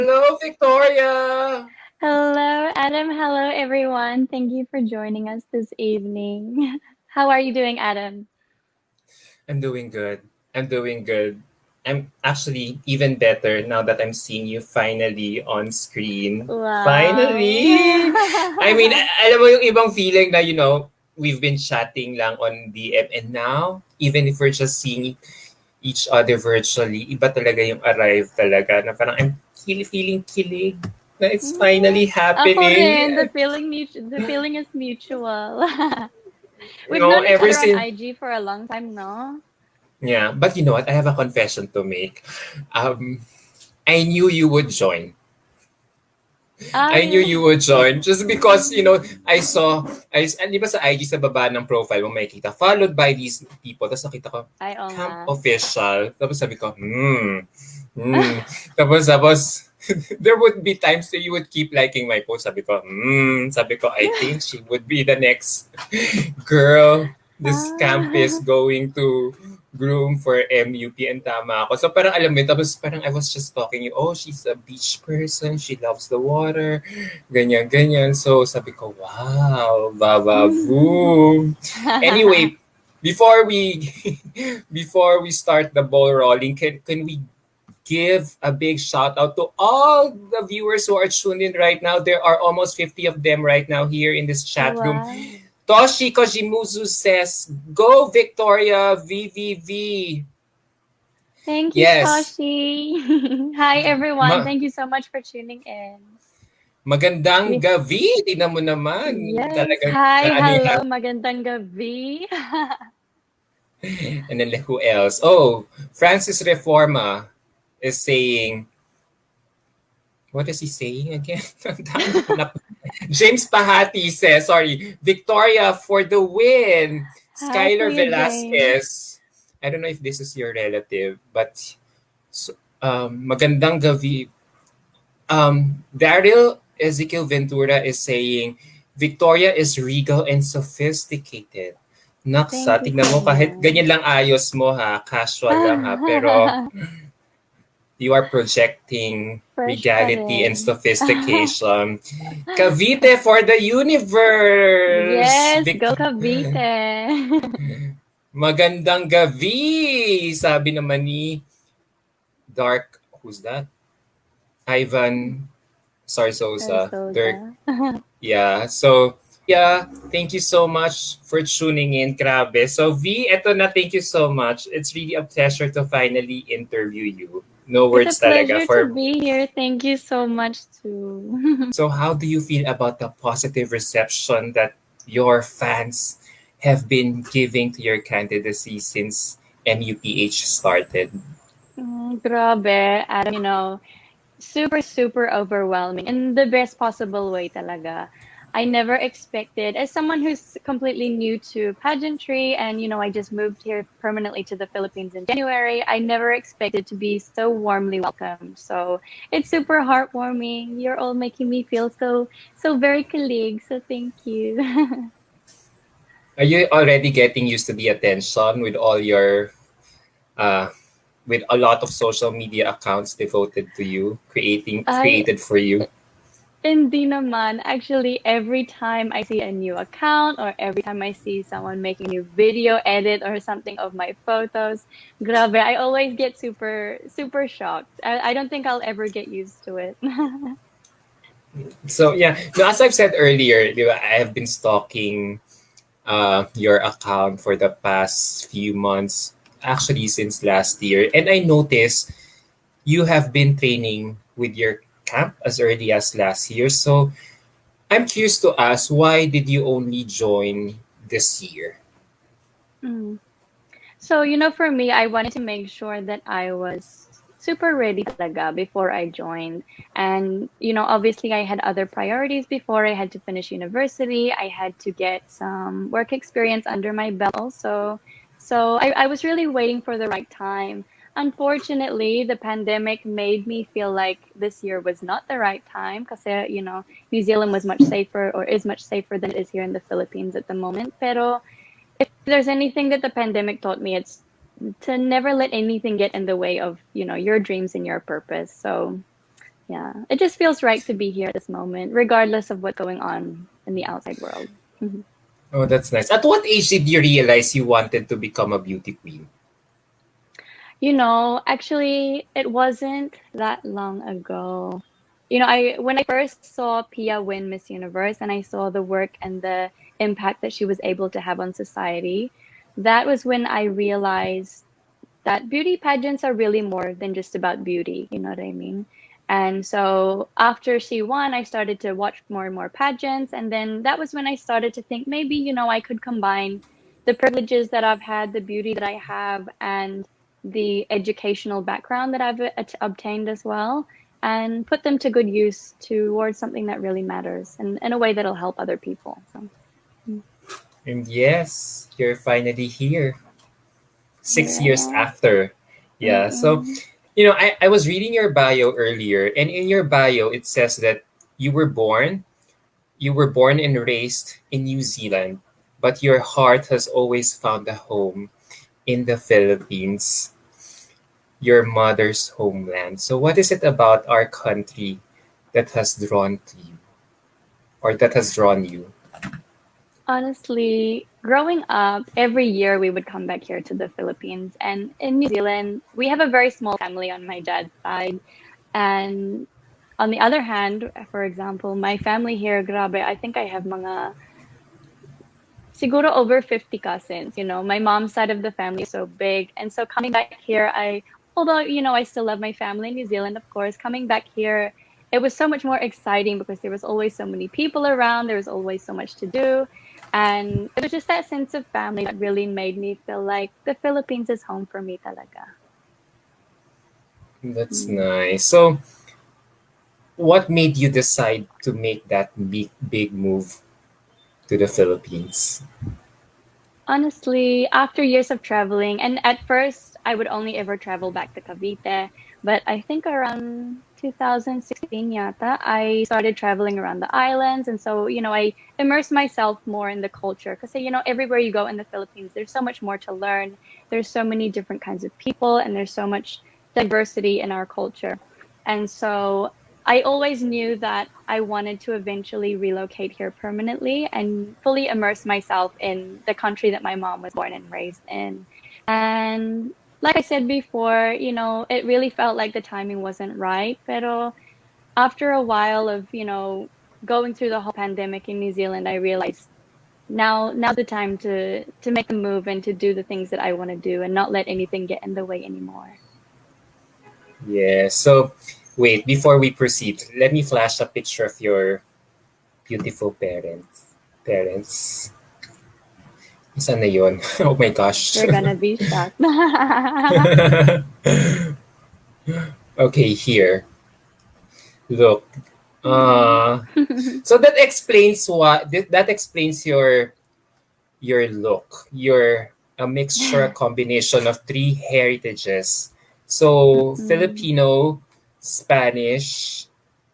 Hello, Victoria. Hello, Adam. Hello, everyone. Thank you for joining us this evening. How are you doing, Adam? I'm doing good. I'm doing good. I'm actually even better now that I'm seeing you finally on screen. Finally! I mean, Wow. alam mo yung ibang feeling na, we've been chatting lang on DM and now, even if we're just seeing each other virtually, iba talaga yung arrive talaga na parang I'm feeling kilig na it's finally Ako happening. rin. The feeling is mutual. We've No, known each ever other on since. IG for a long time, no? Yeah, but you know what? I have a confession to make. I knew you would join. I knew you would join just because, di ba sa IG sa baba ng profile mo makikita, followed by these people. Tapos nakita ko, Ay, oo nga. camp official. Tapos sabi ko, hmm. Tapos, there would be times that you would keep liking my post. Sabi ko, I think she would be the next girl this camp is Ah. going to groom for MUP and tama ako. So parang alam mo, tapos parang I was just talking you, oh, she's a beach person, she loves the water, ganyan, ganyan. So sabi ko, wow, bababoom. Anyway, before we before we start the ball rolling, can we give a big shout out to all the viewers who are tuned in right now? There are almost 50 of them right now here in this chat room. Wow. Toshi Kojimuzu says, "Go Victoria VVV." Thank you, Yes. Toshi. Hi, everyone. Ma- Thank you so much for tuning in. magandang We- gabi. Tingnan mo naman. Yes. Talagang Hi, ano yung hello. Magandang gabi. and then who else? Oh, Francis Reforma is saying, what is he saying again? James Pahati says, sorry, Victoria for the win. Hi, Skylar Kuya James. Velasquez. I don't know if this is your relative, but magandang gabi. Daryl Ezekiel Ventura is saying, Victoria is regal and sophisticated. Naksa, Thank you tignan so mo kahit ganyan much. lang ayos mo ha, casual lang ha, pero you are projecting Fresh pa regality and rin. sophistication. Cavite for the universe! Yes, go Cavite. Magandang gabi! Sabi naman ni Dark, who's that? Ivan Sarsosa. Dirk. Sarsosa. Yeah. So, yeah, thank you so much for tuning in. Grabe. So, V, eto na, thank you so much. It's really a pleasure to finally interview you. No It's a words talaga pleasure to for. be here. Thank you so much too. So, how do you feel about the positive reception that your fans have been giving to your candidacy since MUPH started? Grabe, Adam, super, super overwhelming in the best possible way talaga. I never expected, as someone who's completely new to pageantry and, I just moved here permanently to the Philippines in January, I never expected to be so warmly welcomed. So it's super heartwarming. You're all making me feel so very kilig. So thank you. Are you already getting used to the attention with all your uh, with a lot of social media accounts devoted to you, I created for you? Hindi naman. Actually, every time I see a new account or every time I see someone making a new video edit or something of my photos, grabe, I always get super, super shocked. I don't think I'll ever get used to it. So yeah, no, as I've said earlier, di ba, I have been stalking your account for the past few months, actually since last year, and I noticed you have been training with your camp as early as last year. So I'm curious to ask, why did you only join this year? Mm. So, for me, I wanted to make sure that I was super ready talaga before I joined. And, obviously I had other priorities before. I had to finish university. I had to get some work experience under my belt also. So I was really waiting for the right time. Unfortunately, the pandemic made me feel like this year was not the right time because, New Zealand was much safer or is much safer than it is here in the Philippines at the moment. Pero if there's anything that the pandemic taught me, it's to never let anything get in the way of, your dreams and your purpose. So Yeah, it just feels right to be here at this moment, regardless of what's going on in the outside world. Mhm. Oh, that's nice. At what age did you realize you wanted to become a beauty queen? Actually, it wasn't that long ago. I when I first saw Pia win Miss Universe and I saw the work and the impact that she was able to have on society, that was when I realized that beauty pageants are really more than just about beauty, you know what I mean? And so after she won, I started to watch more and more pageants. And then that was when I started to think maybe, I could combine the privileges that I've had, the beauty that I have, and the educational background that I've obtained as well, and put them to good use towards something that really matters and in a way that'll help other people. So, mm, And yes, you're finally here, here 6 years I am. after. Yeah. So, Mm-mm. I was reading your bio earlier, and in your bio, it says that you were born, you were born and raised in New Zealand, but your heart has always found a home in the Philippines, your mother's homeland. So, what is it about our country that has drawn to you, or that has drawn you? Honestly, growing up, every year we would come back here to the Philippines. And in New Zealand, we have a very small family on my dad's side. And on the other hand, for example, my family here, grabe, I think I have mga siguro over 50 cousins. My mom's side of the family is so big. And so coming back here, although, I still love my family in New Zealand, of course, coming back here, it was so much more exciting because there was always so many people around, there was always so much to do. And it was just that sense of family that really made me feel like the Philippines is home for me talaga. That's Mm. nice. So, what made you decide to make that big move to the Philippines? Honestly, after years of traveling, and at first I would only ever travel back to Cavite, but I think around 2016 yata, I started traveling around the islands. And so, I immersed myself more in the culture because, everywhere you go in the Philippines, there's so much more to learn. There's so many different kinds of people, and there's so much diversity in our culture. And so I always knew that I wanted to eventually relocate here permanently and fully immerse myself in the country that my mom was born and raised in. And like I said before, it really felt like the timing wasn't right. Pero after a while of, going through the whole pandemic in New Zealand, I realized now's the time to make the move and to do the things that I want to do and not let anything get in the way anymore. Yeah. So, wait, before we proceed, let me flash a picture of your beautiful parents. Parents. Saan na yun? Oh my gosh. You're gonna be shocked. Okay, here. Look. Mm. Uh, so that explains that explains your look. You're a mixture, a combination of three heritages. So Mm. Filipino, Spanish,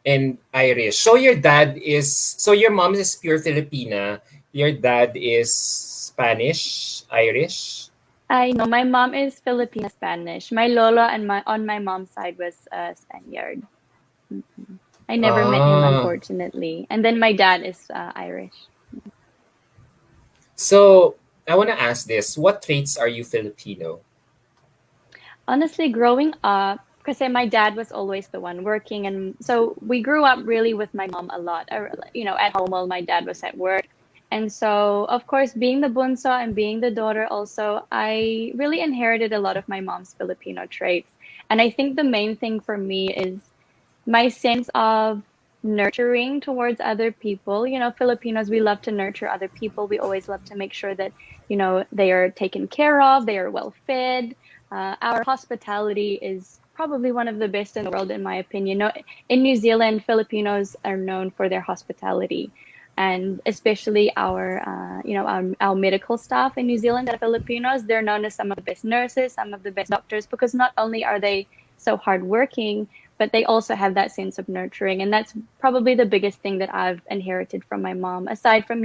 and Irish. So your mom is pure Filipina. Your dad is Spanish, Irish. I know my mom is Filipina Spanish. My lola and my on my mom's side was a Spaniard. Mhm. I never met him, Ah. unfortunately. And then my dad is Irish. So I want to ask this. What traits are you Filipino? Honestly, growing up, because my dad was always the one working, and so we grew up really with my mom a lot. At home while my dad was at work. And so, of course, being the bunso and being the daughter, also, I really inherited a lot of my mom's Filipino traits. And I think the main thing for me is my sense of nurturing towards other people. Filipinos, we love to nurture other people. We always love to make sure that, they are taken care of, they are well fed. Our hospitality is probably one of the best in the world, in my opinion. No, in New Zealand, Filipinos are known for their hospitality. And especially our medical staff in New Zealand that are Filipinos, they're known as some of the best nurses, some of the best doctors, because not only are they so hardworking, but they also have that sense of nurturing. And that's probably the biggest thing that I've inherited from my mom, aside from,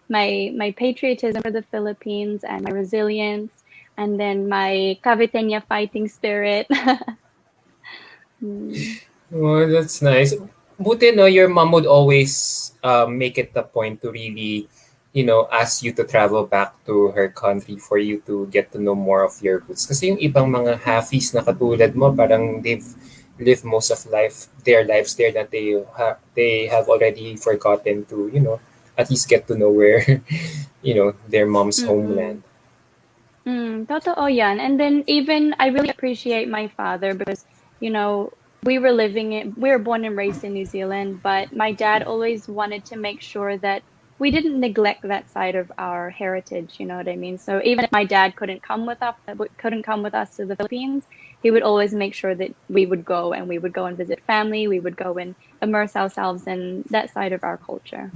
my patriotism for the Philippines and my resilience, and then my Caviteña fighting spirit. Mm. Oh, that's nice. Buti no, your mom would always make it a point to really, ask you to travel back to her country for you to get to know more of your roots. Kasi yung ibang mga halfies na katulad mo, parang they've lived most of their lives there that they have already forgotten to, at least get to know where, their mom's Mm-mm. homeland. Totoo yan. And then even I really appreciate my father because, you know, we were born and raised in New Zealand, but my dad always wanted to make sure that we didn't neglect that side of our heritage, you know what I mean? So even if my dad couldn't come with us to the Philippines, he would always make sure that we would go and we would go and visit family, we would go and immerse ourselves in that side of our culture.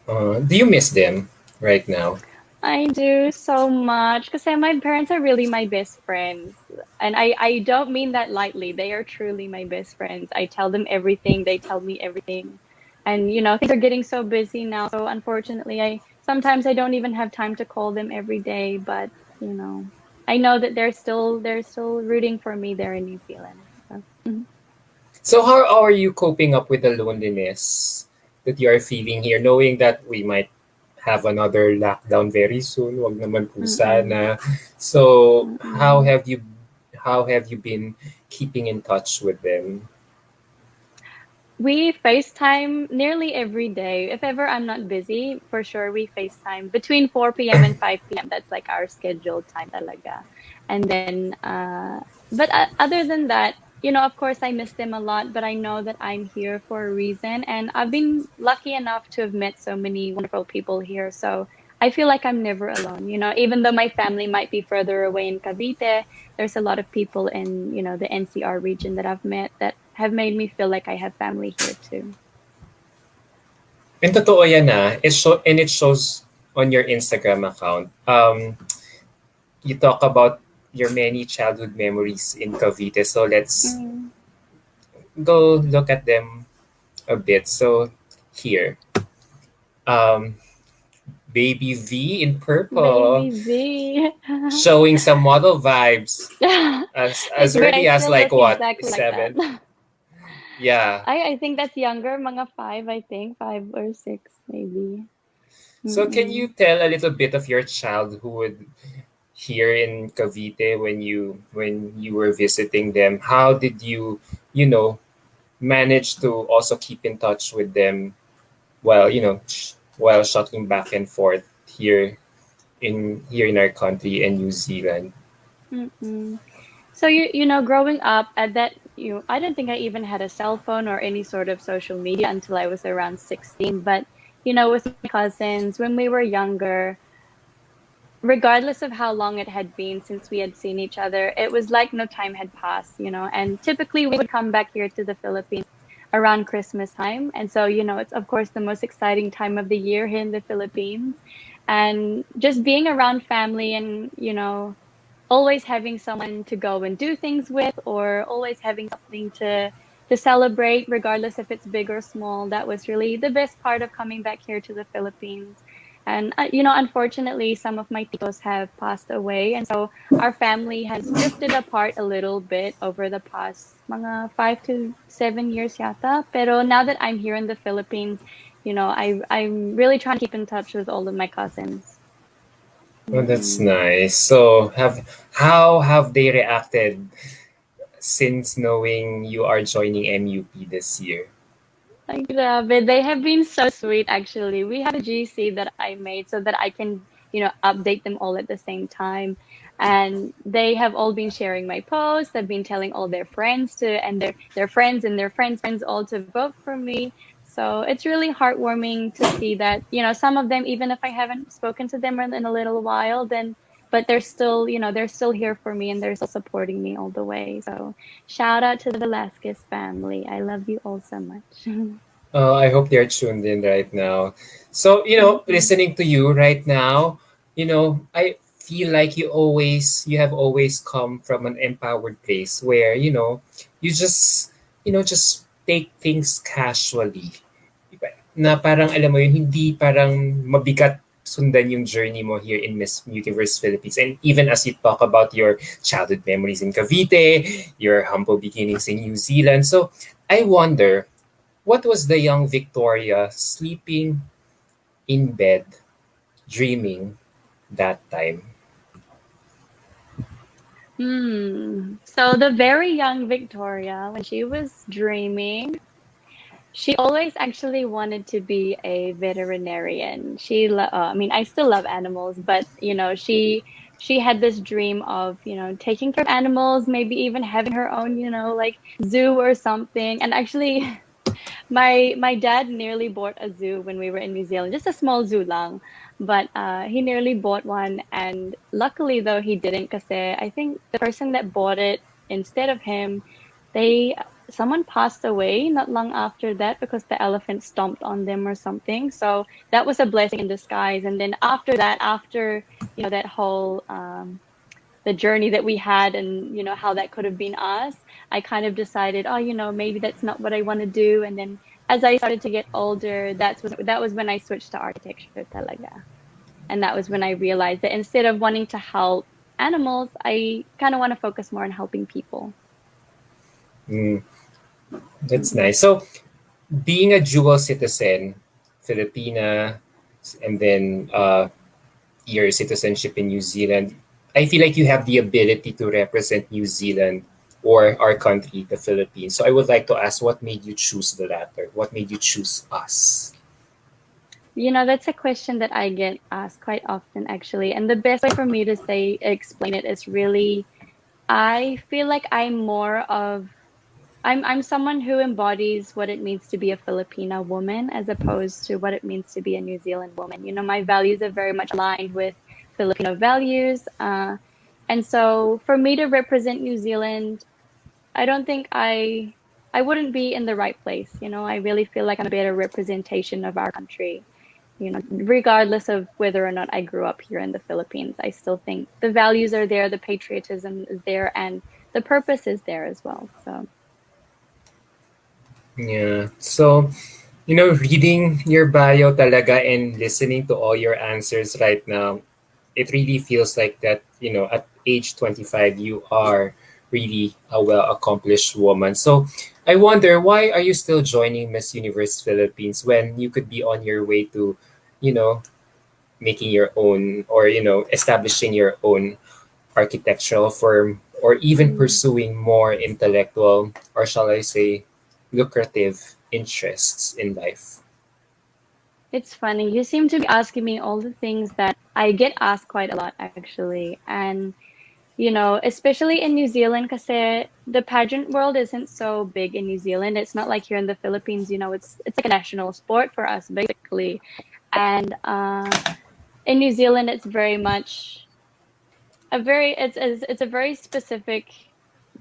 Do you miss them right now? I do so much because my parents are really my best friends. And I don't mean that lightly. They are truly my best friends. I tell them everything, they tell me everything. And things are getting so busy now. So unfortunately, I don't even have time to call them every day, but you know, I know that they're still rooting for me there in New Zealand. So, mhm. So how are you coping up with the loneliness that you are feeling here, knowing that we might have another lockdown very soon? Wag naman po Mm-mm. sana. So how Mm-mm. have you been keeping in touch with them? We FaceTime nearly every day. If ever I'm not busy, for sure we FaceTime between 4 p.m. and 5 p.m. That's like our scheduled time talaga. And then, but other than that, of course I miss them a lot, but I know that I'm here for a reason. And I've been lucky enough to have met so many wonderful people here. So I feel like I'm never alone. Even though my family might be further away in Cavite, there's a lot of people in the NCR region that I've met that have made me feel like I have family here too. And totoo yan and it shows on your Instagram account. You talk about your many childhood memories in Cavite. So let's Mm. go look at them a bit. So here, um, Baby V in purple, Baby Z. showing some model vibes as It's weird. I early as still like look what, exactly like that. 7? Yeah. I think that's younger, mga five, I think, 5 or 6 maybe. So can you Mm-mm. tell a little bit of your childhood here in Cavite when you were visiting them? How did you know manage to also keep in touch with them while while shuttling back and forth here in our country and New Zealand? Mm-mm. So growing up at that, I don't think I even had a cell phone or any sort of social media until I was around 16. But with my cousins when we were younger, regardless of how long it had been since we had seen each other, it was like no time had passed. And typically we would come back here to the Philippines around Christmas time. And so, it's of course the most exciting time of the year here in the Philippines. And just being around family and, always having someone to go and do things with or always having something to celebrate regardless if it's big or small, that was really the best part of coming back here to the Philippines. And unfortunately some of my titos have passed away, and so our family has drifted apart a little bit over the past mga 5 to 7 years yata. Pero now that I'm here in the Philippines, I'm really trying to keep in touch with all of my cousins. Oh, that's Mm-mm. nice. So how have they reacted since knowing you are joining MUP this year? Ay, grabe. They have been so sweet, actually. We have a GC that I made so that I can, update them all at the same time. And they have all been sharing my posts. They've been telling all their friends and their friends and their friends all to vote for me. So it's really heartwarming to see that, some of them, even if I haven't spoken to them in a little while, but they're still here for me and they're still supporting me all the way. So shout out to the Velasquez family. I love you all so much. I hope they're tuned in right now. So, Mm-mm. listening to you right now, I feel like you have always come from an empowered place where, you just take things casually. Na parang alam mo yun, hindi parang mabigat sundan yung journey mo here in Miss Universe Philippines. And even as you talk about your childhood memories in Cavite, your humble beginnings in New Zealand. So I wonder, what was the young Victoria sleeping in bed, dreaming that time? So the very young Victoria, when she was dreaming, she always actually wanted to be a veterinarian. I mean, I still love animals, but she had this dream of, taking care of animals, maybe even having her own, like zoo or something. And actually, my dad nearly bought a zoo when we were in New Zealand, just a small zoo lang. But he nearly bought one, and luckily though he didn't, because I think the person that bought it instead of him, they someone passed away not long after that because the elephant stomped on them or something. So that was a blessing in disguise. And then after that, after that whole the journey that we had, and how that could have been us, I kind of decided, oh, maybe that's not what I want to do. And then as I started to get older, that was when I switched to architecture talaga. And that was when I realized that instead of wanting to help animals, I kind of want to focus more on helping people. Mm, that's Mm. nice. So being a dual citizen, Filipina, and then your citizenship in New Zealand, I feel like you have the ability to represent New Zealand or our country, the Philippines. So I would like to ask, what made you choose the latter? What made you choose us? That's a question that I get asked quite often, actually. And the best way for me to explain it is really, I feel like I'm someone who embodies what it means to be a Filipina woman as opposed to what it means to be a New Zealand woman. My values are very much aligned with Filipino values. And so for me to represent New Zealand, I don't think I wouldn't be in the right place. I really feel like I'm a better representation of our country. Regardless of whether or not I grew up here in the Philippines, I still think the values are there, the patriotism is there, and the purpose is there as well. So Yeah. So, reading your bio talaga and listening to all your answers right now, it really feels like that, at age 25, you are really a well accomplished woman. So I wonder, why are you still joining Miss Universe Philippines when you could be on your way to, you know, making your own, or, establishing your own architectural firm, or even mm, pursuing more intellectual, or shall I say, lucrative interests in life? it's funny. You seem to be asking me all the things that I get asked quite a lot, actually. And, especially in New Zealand, because the pageant world isn't so big in New Zealand. It's not like here in the Philippines, it's like a national sport for us, basically. And in New Zealand, it's very much it's a very specific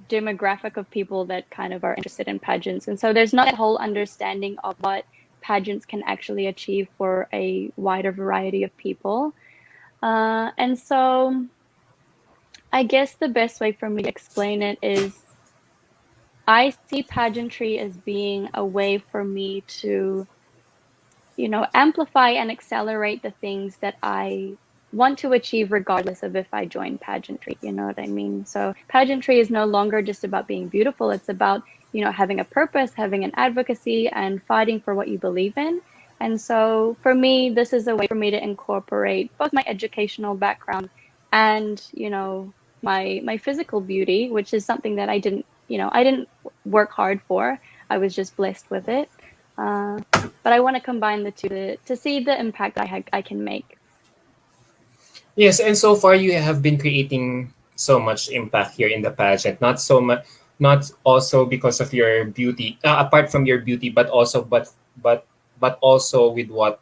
demographic of people that kind of are interested in pageants. And so there's not that whole understanding of what pageants can actually achieve for a wider variety of people. And so I guess the best way for me to explain it is I see pageantry as being a way for me to, amplify and accelerate the things that I want to achieve regardless of if I join pageantry. You know what I mean? So pageantry is no longer just about being beautiful. It's about, having a purpose, having an advocacy, and fighting for what you believe in. And so for me, this is a way for me to incorporate both my educational background and, my physical beauty, which is something that I didn't work hard for. I was just blessed with it. But I want to combine the two to see the impact I can make. Yes, and so far you have been creating so much impact here in the pageant. Not so much, not also because of your beauty, apart from your beauty, but also with what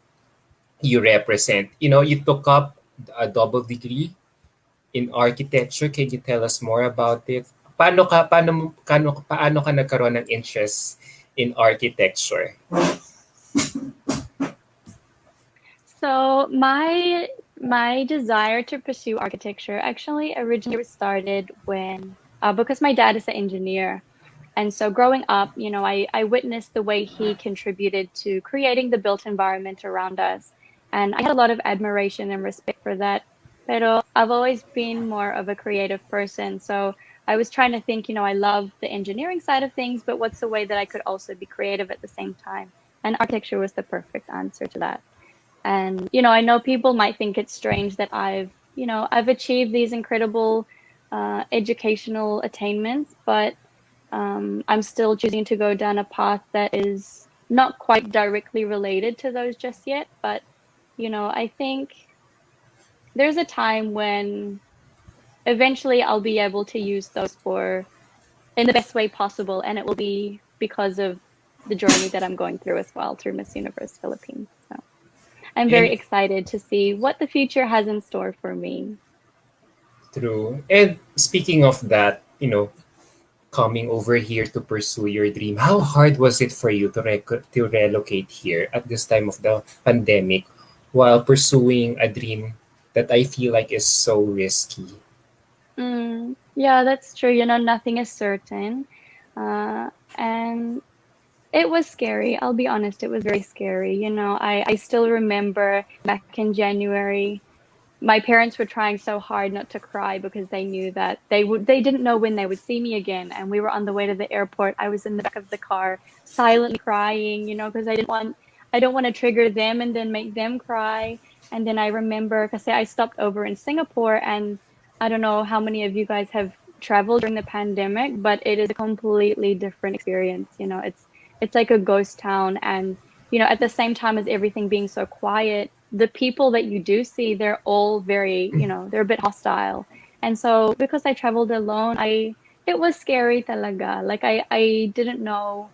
you represent. You took up a double degree in architecture. Can you tell us more about it? Paano ka nagkaroon ng interest in architecture? So my desire to pursue architecture actually originally started when because my dad is an engineer. And so growing up, I witnessed the way he contributed to creating the built environment around us. And I had a lot of admiration and respect for that. Pero I've always been more of a creative person. So I was trying to think, I love the engineering side of things, but what's the way that I could also be creative at the same time? And architecture was the perfect answer to that. And, I know people might think it's strange that I've achieved these incredible educational attainments, but I'm still choosing to go down a path that is not quite directly related to those just yet. But, I think there's a time when eventually I'll be able to use those for in the best way possible. And it will be because of the journey that I'm going through as well through Miss Universe Philippines. So I'm very And excited to see what the future has in store for me. true. And speaking of that, coming over here to pursue your dream, how hard was it for you to relocate here at this time of the pandemic while pursuing a dream that I feel like is so risky? Yeah, that's true. Nothing is certain. And it was scary. I'll be honest, it was very scary. I still remember back in January, my parents were trying so hard not to cry because they knew that they didn't know when they would see me again. And we were on the way to the airport. I was in the back of the car silently crying, because I don't want to trigger them and then make them cry. And then I remember because I stopped over in Singapore, and I don't know how many of you guys have traveled during the pandemic, but it is a completely different experience. It's like a ghost town. And at the same time as everything being so quiet, the people that you do see, they're all very, they're a bit hostile. And so because I traveled alone, it was scary talaga. Like I didn't know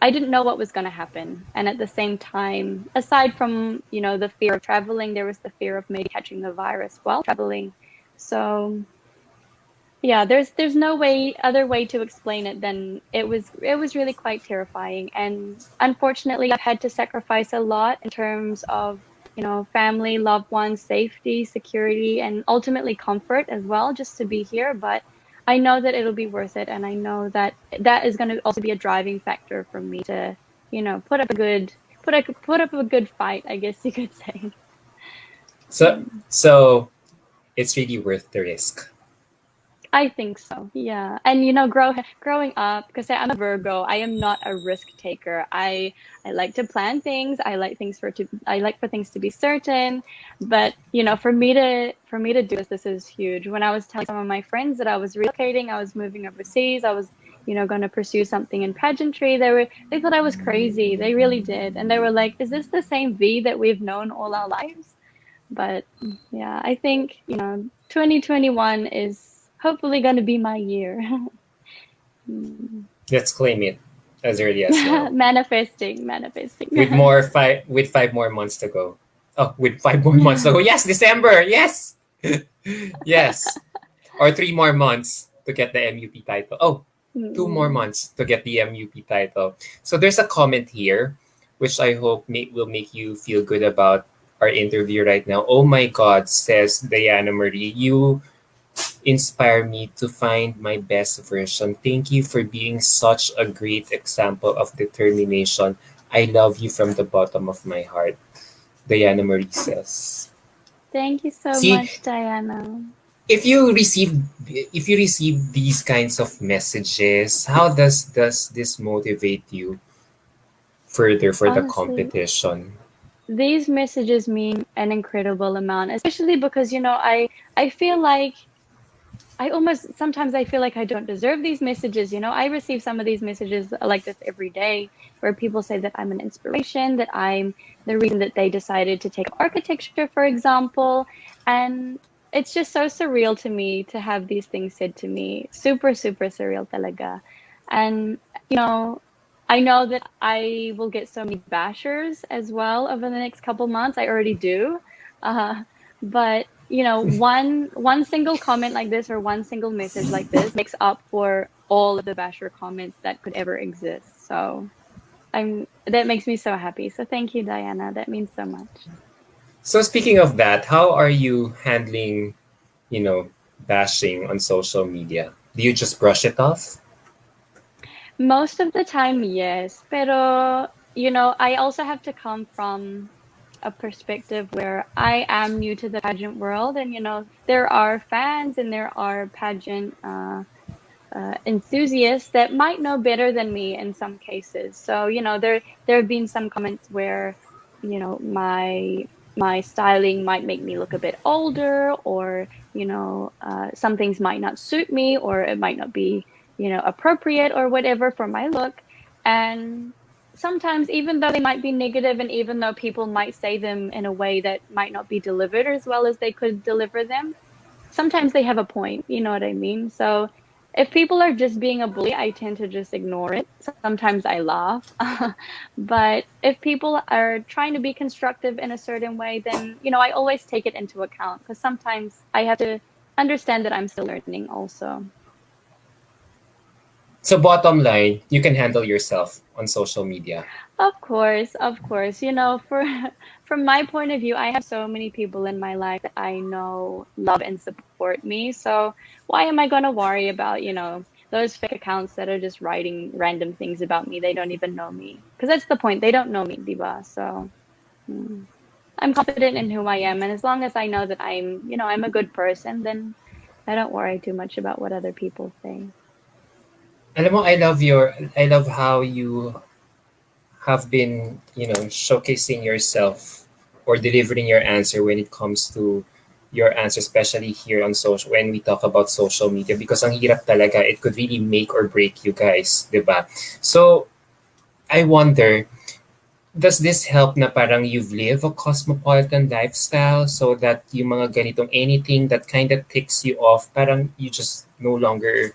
what was going to happen. And at the same time, aside from, the fear of traveling, there was the fear of maybe catching the virus while traveling. So yeah, there's no other way to explain it than it was really quite terrifying. And unfortunately, I've had to sacrifice a lot in terms of, family, loved ones, safety, security, and ultimately comfort as well, just to be here. But I know that it'll be worth it, and I know that that is going to also be a driving factor for me to, put up a good fight, I guess you could say. So so it's really worth the risk. I think so. Yeah. And growing up, because I'm a Virgo, I am not a risk taker. I like to plan things. I like for things to be certain. But, for me to do this is huge. When I was telling some of my friends that I was relocating, I was moving overseas, I was, going to pursue something in pageantry, they thought I was crazy. They really did. And they were like, "Is this the same V that we've known all our lives?" But yeah, I think, 2021 is hopefully going to be my year. Let's claim it as early as now. Manifesting, manifesting. With 5 more months to go. Oh, with 5 more months to go. Yes, December. Yes. Yes. Or 3 more months to get the MUP title. Oh, 2 more months to get the MUP title. So there's a comment here, which I hope will make you feel good about our interview right now. Oh my God, says Diana Marie, you inspire me to find my best version. Thank you for being such a great example of determination. I love you from the bottom of my heart. Diana Marie says. Thank you so See, much, Diana. if you receive these kinds of messages, how does this motivate you further for the Honestly, competition? these messages mean an incredible amount, especially because, I feel like I feel like I don't deserve these messages. I receive some of these messages like this every day where people say that I'm an inspiration, that I'm the reason that they decided to take architecture, for example. And it's just so surreal to me to have these things said to me. Super, super surreal talaga. And, you know, I know that I will get so many bashers as well over the next couple months. I already do. But one single comment like this or one single message like this makes up for all of the basher comments that could ever exist. So that makes me so happy. So thank you, Diana. That means so much. So speaking of that, how are you handling, you know, bashing on social media? Do you just brush it off? Most of the time, yes. Pero, I also have to come from a perspective where I am new to the pageant world, and there are fans and there are pageant enthusiasts that might know better than me in some cases. So there have been some comments where my styling might make me look a bit older, or some things might not suit me, or it might not be appropriate or whatever for my look. And sometimes, even though they might be negative, and even though people might say them in a way that might not be delivered as well as they could deliver them, sometimes they have a point, you know what I mean? So if people are just being a bully, I tend to just ignore it. Sometimes I laugh. But if people are trying to be constructive in a certain way, then, I always take it into account, because sometimes I have to understand that I'm still learning also. So bottom line, you can handle yourself on social media. Of course, of course. For from my point of view, I have so many people in my life that I know love and support me. So why am I gonna worry about, those fake accounts that are just writing random things about me? They don't even know me. Because that's the point. They don't know me, diba? So mm, I'm confident in who I am, and as long as I know that I'm a good person, then I don't worry too much about what other people say. Alam mo, I love how you have been, showcasing yourself or delivering your answer when it comes to your answer, especially here on social, when we talk about social media, because ang hirap talaga, it could really make or break you guys, di ba? So, I wonder, does this help na parang you've lived a cosmopolitan lifestyle so that yung mga ganitong anything that kind of ticks you off, parang you just no longer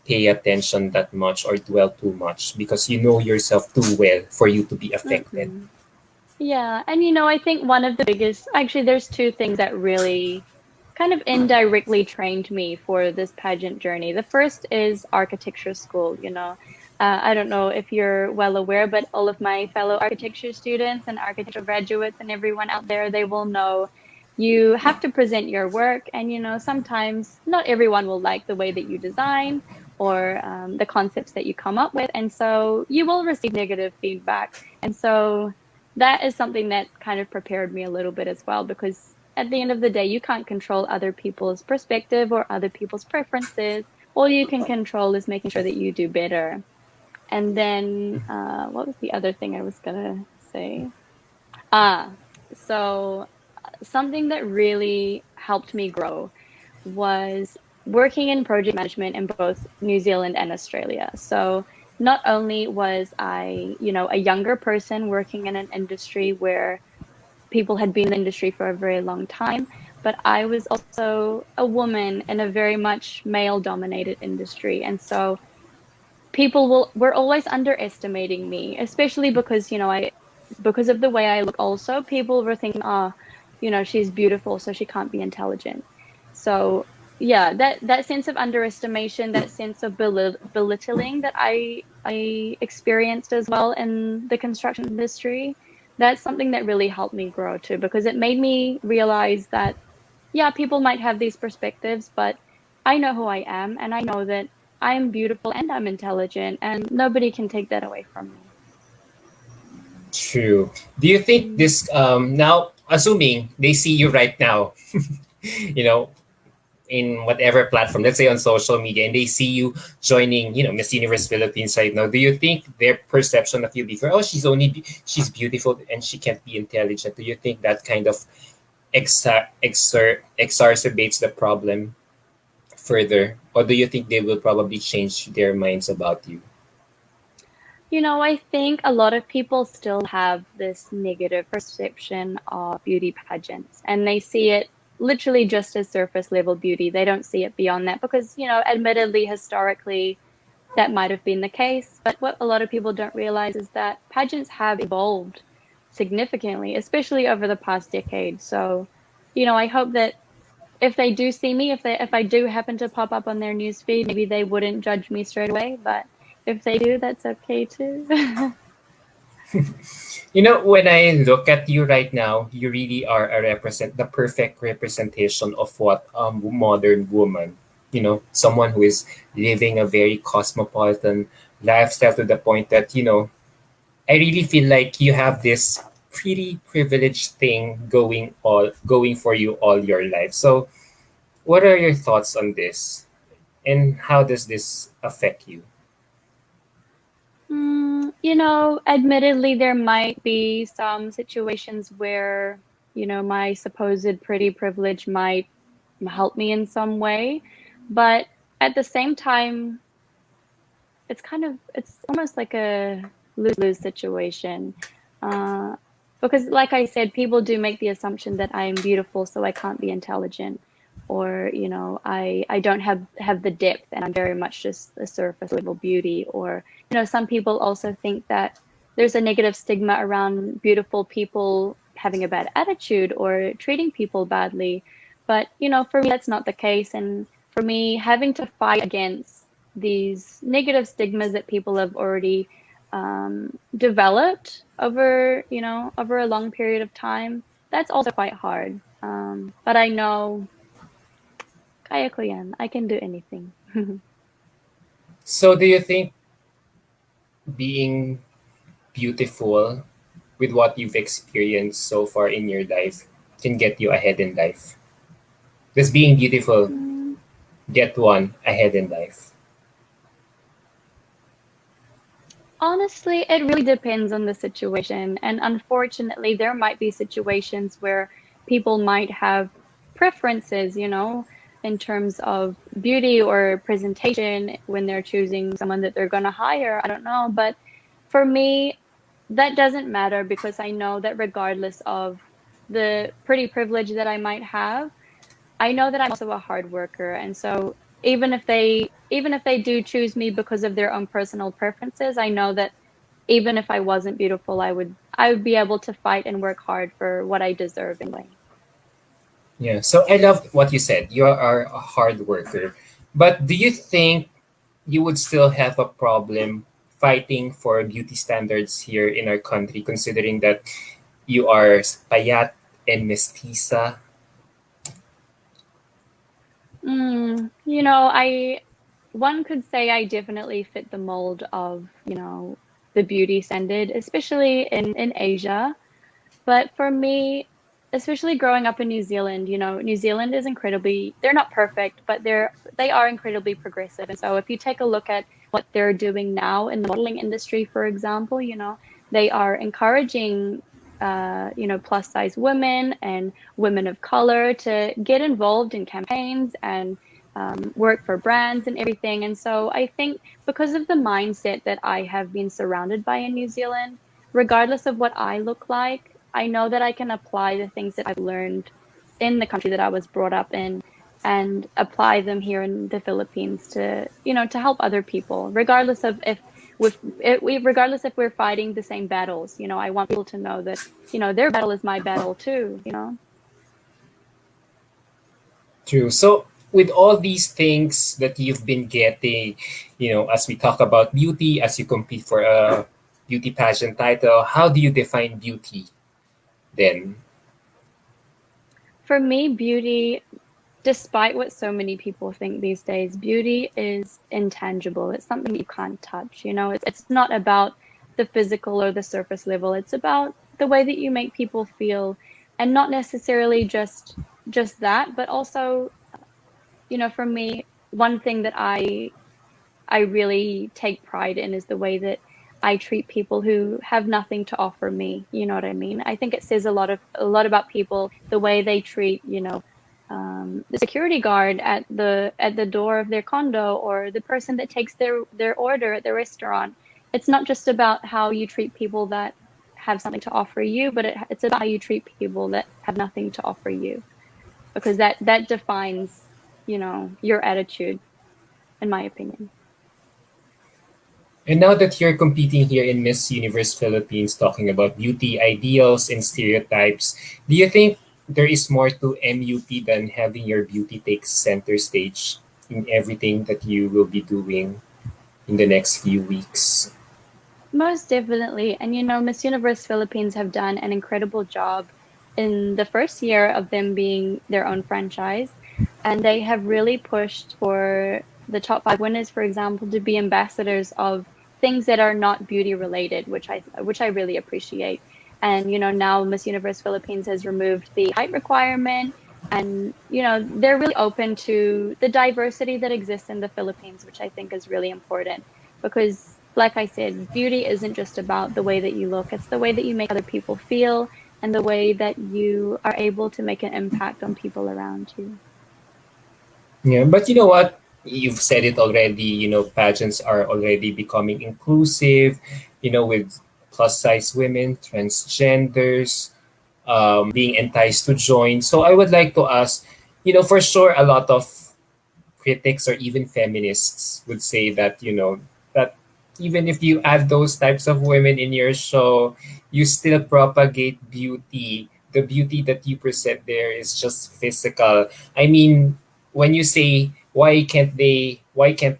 pay attention that much or dwell too much because you know yourself too well for you to be affected. Mm-mm. Yeah, and I think one of the biggest, actually, there's two things that really kind of indirectly trained me for this pageant journey. The first is architecture school. I don't know if you're well aware, but all of my fellow architecture students and architecture graduates and everyone out there, they will know you have to present your work, and sometimes not everyone will like the way that you design, or the concepts that you come up with, and so you will receive negative feedback. And so that is something that kind of prepared me a little bit as well, because at the end of the day, you can't control other people's perspective or other people's preferences. All you can control is making sure that you do better. And then, what was the other thing I was gonna say? Ah, so something that really helped me grow was working in project management in both New Zealand and Australia. So not only was I, a younger person working in an industry where people had been in the industry for a very long time, but I was also a woman in a very much male dominated industry. And so people were always underestimating me, especially because, because of the way I look also, people were thinking, oh, she's beautiful, so she can't be intelligent. So yeah, that sense of underestimation, that sense of belittling that I experienced as well in the construction industry, that's something that really helped me grow too, because it made me realize that, yeah, people might have these perspectives, but I know who I am, and I know that I'm beautiful and I'm intelligent, and nobody can take that away from me. True. Do you think Mm. this now, assuming they see you right now, you know, in whatever platform, let's say on social media, and they see you joining, Miss Universe Philippines right now, do you think their perception of you before, oh, she's beautiful and she can't be intelligent? Do you think that kind of exacerbates the problem further, or do you think they will probably change their minds about you? I think a lot of people still have this negative perception of beauty pageants, and they see it literally just as surface level beauty. They don't see it beyond that because, admittedly, historically, that might have been the case. But what a lot of people don't realize is that pageants have evolved significantly, especially over the past decade. So, I hope that if they do see me, if I do happen to pop up on their newsfeed, maybe they wouldn't judge me straight away. But if they do, that's okay too. When I look at you right now, you really are the perfect representation of what modern woman, someone who is living a very cosmopolitan lifestyle to the point that, I really feel like you have this pretty privileged thing going for you all your life. So, what are your thoughts on this, and how does this affect you? Admittedly, there might be some situations where, my supposed pretty privilege might help me in some way. But at the same time, it's almost like a lose-lose situation. Uh, because like I said, people do make the assumption that I am beautiful, so I can't be intelligent, or I don't have the depth, and I'm very much just a surface level beauty. Or some people also think that there's a negative stigma around beautiful people having a bad attitude or treating people badly. But for me, that's not the case. And for me, having to fight against these negative stigmas that people have already developed over a long period of time, that's also quite hard. But I know kaya ko yan. I can do anything. So, do you think being beautiful with what you've experienced so far in your life can get you ahead in life? Does being beautiful Mm, get one ahead in life? Honestly, it really depends on the situation. And unfortunately, there might be situations where people might have preferences, in terms of beauty or presentation when they're choosing someone that they're going to hire. I don't know. But for me, that doesn't matter because I know that regardless of the pretty privilege that I might have, I know that I'm also a hard worker. And so even if they do choose me because of their own personal preferences, I know that even if I wasn't beautiful, I would be able to fight and work hard for what I deserve anyway. Yeah. So I love what you said. You are a hard worker. But do you think you would still have a problem fighting for beauty standards here in our country, considering that you are payat and mestiza? I one could say I definitely fit the mold of, the beauty standard, especially in Asia. But for me, especially growing up in New Zealand, New Zealand is they're not perfect, but they are incredibly progressive. And so if you take a look at what they're doing now in the modeling industry, for example, they are encouraging plus size women and women of color to get involved in campaigns and work for brands and everything. And so I think because of the mindset that I have been surrounded by in New Zealand, regardless of what I look like, I know that I can apply the things that I've learned in the country that I was brought up in and apply them here in the Philippines to help other people, regardless of regardless if we're fighting the same battles. I want people to know that, their battle is my battle too. True. So with all these things that you've been getting, as we talk about beauty, as you compete for a beauty pageant title, how do you define beauty then? For me, beauty, despite what so many people think these days, beauty is intangible. It's something you can't touch. It's not about the physical or the surface level. It's about the way that you make people feel, and not necessarily just that, but also, for me, one thing that I really take pride in is the way that I treat people who have nothing to offer me. You know what I mean? I think it says a lot about people, the way they treat, the security guard at the door of their condo, or the person that takes their order at the restaurant. It's not just about how you treat people that have something to offer you, but it's about how you treat people that have nothing to offer you, because that defines, your attitude, in my opinion. And now that you're competing here in Miss Universe Philippines, talking about beauty ideals and stereotypes, do you think there is more to MUP than having your beauty take center stage in everything that you will be doing in the next few weeks? Most definitely. And Miss Universe Philippines have done an incredible job in the first year of them being their own franchise. And they have really pushed for the top five winners, for example, to be ambassadors of things that are not beauty related, which I really appreciate. And, now Miss Universe Philippines has removed the height requirement. And, they're really open to the diversity that exists in the Philippines, which I think is really important because, like I said, beauty isn't just about the way that you look, it's the way that you make other people feel and the way that you are able to make an impact on people around you. Yeah, but you know what? You've said it already. Pageants are already becoming inclusive. With plus size women, transgenders, being enticed to join. So I would like to ask, for sure, a lot of critics or even feminists would say that that even if you add those types of women in your show, you still propagate beauty. The beauty that you present there is just physical. I mean, when you say why can't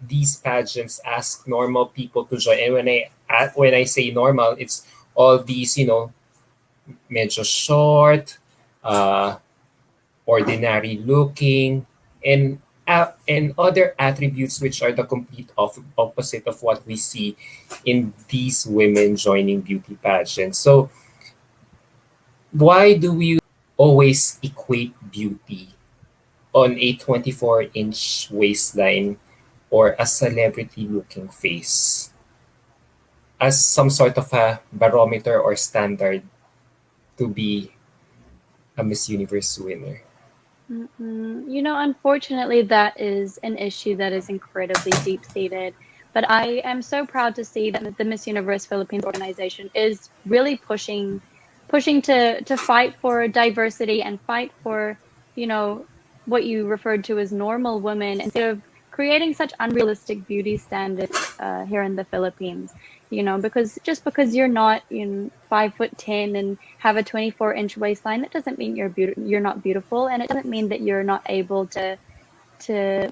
these pageants ask normal people to join? And when I say normal, it's all these medyo short, uh, ordinary looking, and other attributes which are the complete opposite of what we see in these women joining beauty pageants. So why do we always equate beauty on a 24-inch waistline or a celebrity looking face as some sort of a barometer or standard to be a Miss Universe winner? Unfortunately, that is an issue that is incredibly deep-seated. But I am so proud to see that the Miss Universe Philippines organization is really pushing to fight for diversity and fight for, you know, what you referred to as normal women instead of creating such unrealistic beauty standards here in the Philippines. Because just because you're not 5'10" and have a 24-inch waistline, it doesn't mean you're not beautiful, and it doesn't mean that you're not able to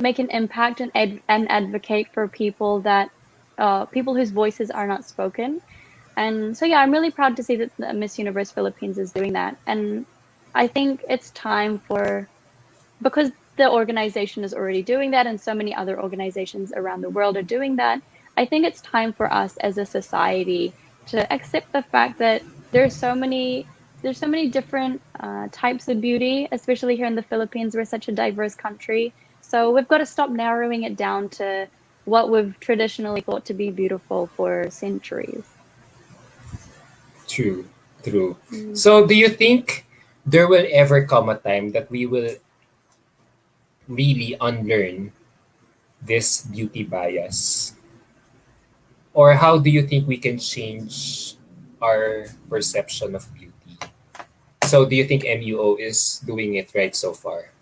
make an impact and advocate for people whose voices are not spoken. And so, yeah, I'm really proud to see that the Miss Universe Philippines is doing that. And I think it's time because the organization is already doing that and so many other organizations around the world are doing that. I think it's time for us as a society to accept the fact that there's so many different types of beauty, especially here in the Philippines. We're such a diverse country. So we've got to stop narrowing it down to what we've traditionally thought to be beautiful for centuries. True, true. Mm. So, do you think there will ever come a time that we will really unlearn this beauty bias? Or how do you think we can change our perception of beauty? So, do you think MUO is doing it right so far?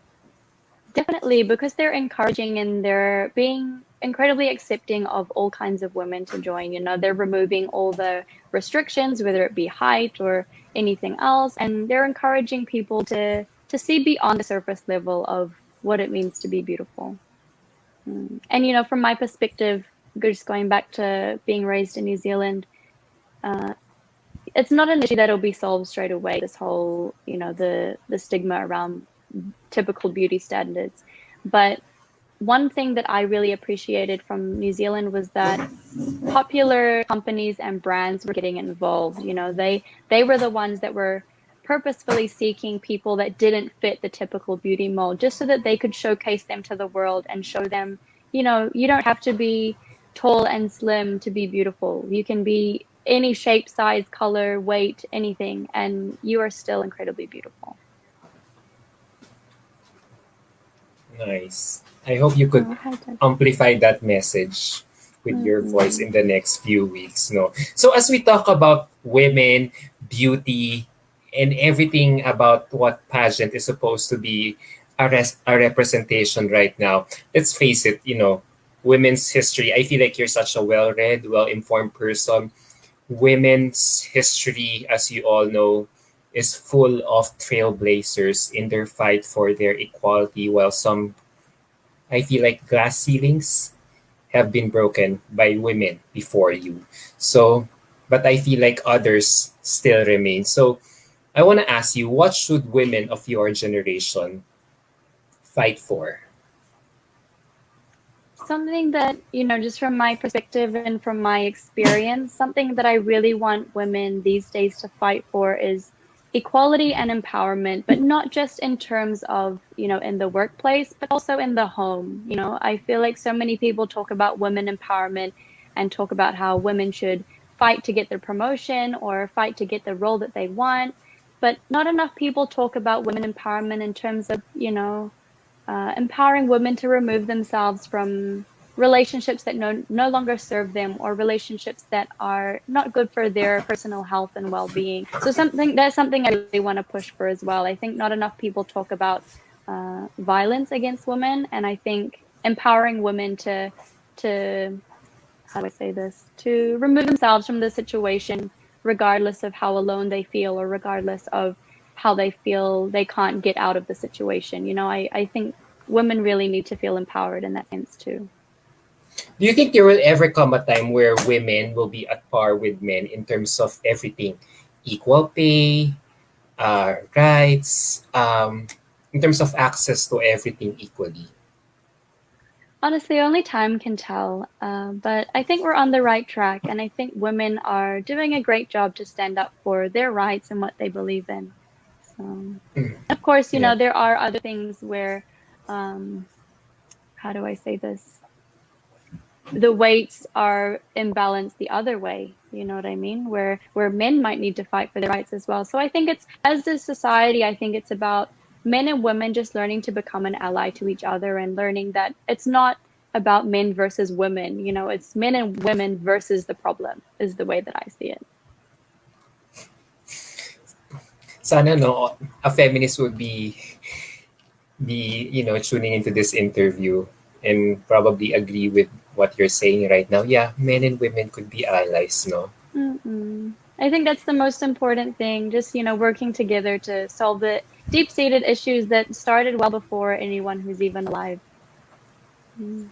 Definitely, because they're encouraging and they're being incredibly accepting of all kinds of women to join. They're removing all the restrictions, whether it be height or anything else, and they're encouraging people to see beyond the surface level of what it means to be beautiful. And from my perspective, just going back to being raised in New Zealand, uh, it's not an issue that'll be solved straight away. This whole, the stigma around typical beauty standards, but one thing that I really appreciated from New Zealand was that popular companies and brands were getting involved. They were the ones that were purposefully seeking people that didn't fit the typical beauty mold, just so that they could showcase them to the world and show them, you don't have to be tall and slim to be beautiful. You can be any shape, size, color, weight, anything, and you are still incredibly beautiful. Nice. I hope you could Oh, hi, Jen. amplify that message with your voice Mm-mm. in the next few weeks. No. So as we talk about women, beauty, and everything about what pageant is supposed to be a representation right now, let's face it, women's history. I feel like you're such a well-read, well-informed person. Women's history, as you all know, is full of trailblazers in their fight for their equality, while some, I feel like, glass ceilings have been broken by women before you. So, but I feel like others still remain. So, I want to ask you, what should women of your generation fight for? something that, just from my perspective and from my experience, something that I really want women these days to fight for is equality and empowerment, but not just in terms of, in the workplace, but also in the home. I feel like so many people talk about women empowerment and talk about how women should fight to get their promotion or fight to get the role that they want. But not enough people talk about women empowerment in terms of, empowering women to remove themselves from relationships that no longer serve them or relationships that are not good for their personal health and well-being. So something I really want to push for as well. I think not enough people talk about violence against women, and I think empowering women to how do I say this, to remove themselves from the situation, regardless of how alone they feel or regardless of how they feel they can't get out of the situation. I think women really need to feel empowered in that sense too. Do you think there will ever come a time where women will be at par with men in terms of everything? Equal pay, rights, in terms of access to everything equally? Honestly, only time can tell. But I think we're on the right track, and I think women are doing a great job to stand up for their rights and what they believe in. So, Mm, of course, yeah. there are other things where, um, how do I say this? The weights are imbalanced the other way. You know what I mean? Where men might need to fight for their rights as well. So I think it's, as a society, I think it's about men and women just learning to become an ally to each other and learning that it's not about men versus women. It's men and women versus the problem is the way that I see it. Sana no, a feminist would be tuning into this interview and probably agree with what you're saying right now. Yeah, men and women could be allies, no? Mm-mm. I think that's the most important thing, just, working together to solve the deep-seated issues that started well before anyone who's even alive. Mm.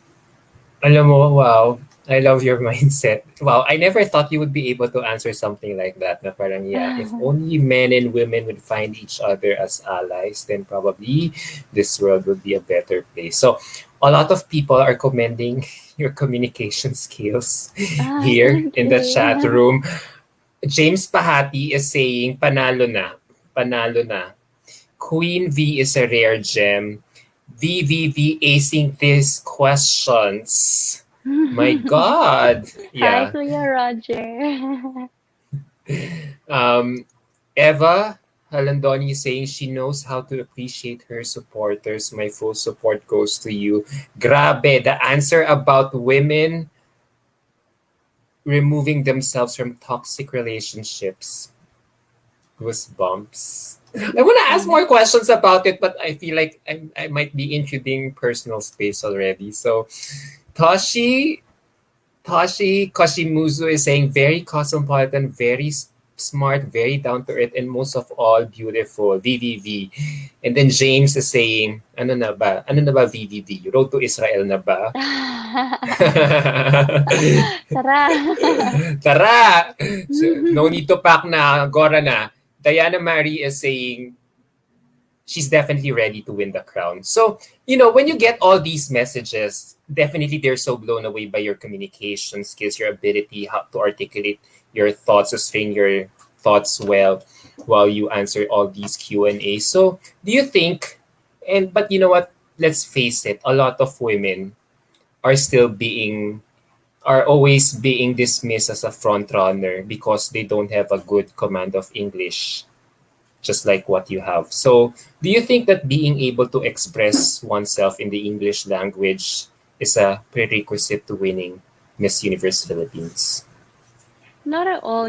Alam mo, wow, I love your mindset. Wow, I never thought you would be able to answer something like that. Na parang, yeah, if only men and women would find each other as allies, then probably this world would be a better place. So, a lot of people are commending your communication skills here Thank in the chat you. room. James Pahati is saying, panalo na. Panalo na. Queen V is a rare gem. VVV acing these questions. My God. Hi, Yeah. Kuya Roger. Um, Eva Halandoni is saying she knows how to appreciate her supporters. My full support goes to you. Grabe, the answer about women removing themselves from toxic relationships. Goosebumps. I want to ask more questions about it, but I feel like I might be intruding personal space already. So, Toshi Toshi Koshimuzu is saying very cosmopolitan, very smart, very down to earth, and most of all beautiful. VVV. And then James is saying, ano na ba? Ano na ba VVV? Road to Israel na ba? Tara. Tara! So, no need to pack na. Gora na. Diana Marie is saying, she's definitely ready to win the crown. So, when you get all these messages, definitely they're so blown away by your communication skills, your ability how to articulate your thoughts, sustain your thoughts well while you answer all these Q&A. So, do you think, but you know what? Let's face it, a lot of women are still are always being dismissed as a front runner because they don't have a good command of English, just like what you have. So, do you think that being able to express oneself in the English language is a prerequisite to winning Miss Universe Philippines? Not at all.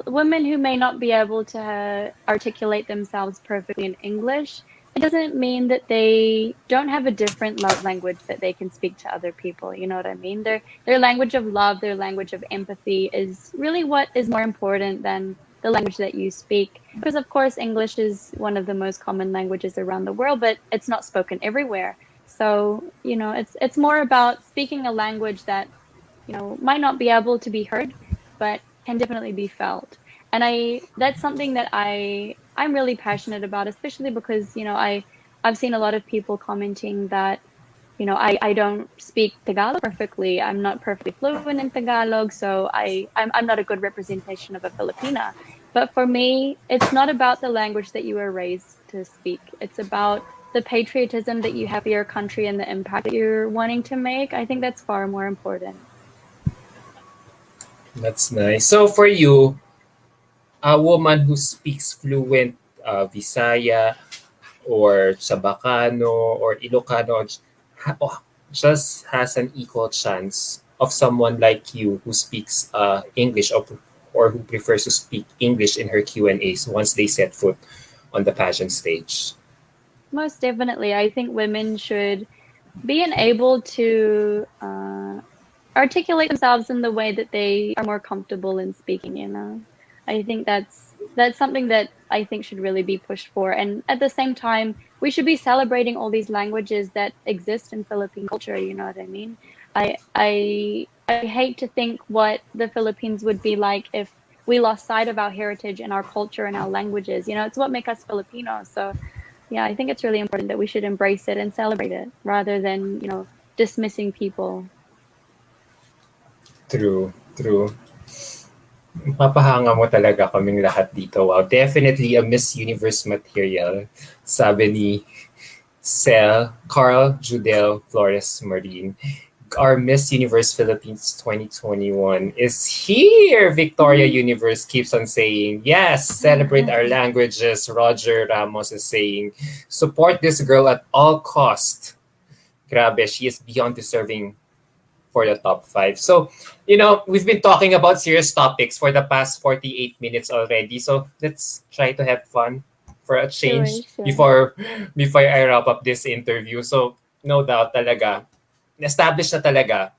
Women who may not be able to articulate themselves perfectly in English, it doesn't mean that they don't have a different love language that they can speak to other people. You know what I mean? Their language of love, their language of empathy is really what is more important than the language that you speak. Because of course, English is one of the most common languages around the world, but it's not spoken everywhere. So, it's more about speaking a language that might not be able to be heard, but can definitely be felt. And that's something that I'm really passionate about, especially because, I've seen a lot of people commenting that I don't speak Tagalog perfectly. I'm not perfectly fluent in Tagalog, so I'm not a good representation of a Filipina. But for me, it's not about the language that you were raised to speak. It's about the patriotism that you have for your country and the impact that you're wanting to make. I think that's far more important. That's nice. So for you, a woman who speaks fluent Visaya or Chabacano or Ilocano just has an equal chance of someone like you who speaks English or who prefers to speak English in her Q&As once they set foot on the pageant stage. Most definitely. I think women should be able to articulate themselves in the way that they are more comfortable in speaking. I think that's something that I think should really be pushed for. And at the same time, we should be celebrating all these languages that exist in Philippine culture, you know what I mean? I hate to think what the Philippines would be like if we lost sight of our heritage and our culture and our languages. It's what make us Filipinos. So yeah, I think it's really important that we should embrace it and celebrate it rather than, dismissing people. True, true. Papahanga mo talaga kaming lahat dito. Wow, definitely a Miss Universe material, sabi ni Carl Judel Flores Marin. Our Miss Universe Philippines 2021 is here. Victoria Universe keeps on saying, yes, celebrate our languages. Roger Ramos is saying, support this girl at all cost. Grabe, she is beyond deserving for the top 5. So, we've been talking about serious topics for the past 48 minutes already. So, let's try to have fun for a Sure, change sure. before I wrap up this interview. So, no doubt talaga, established na talaga,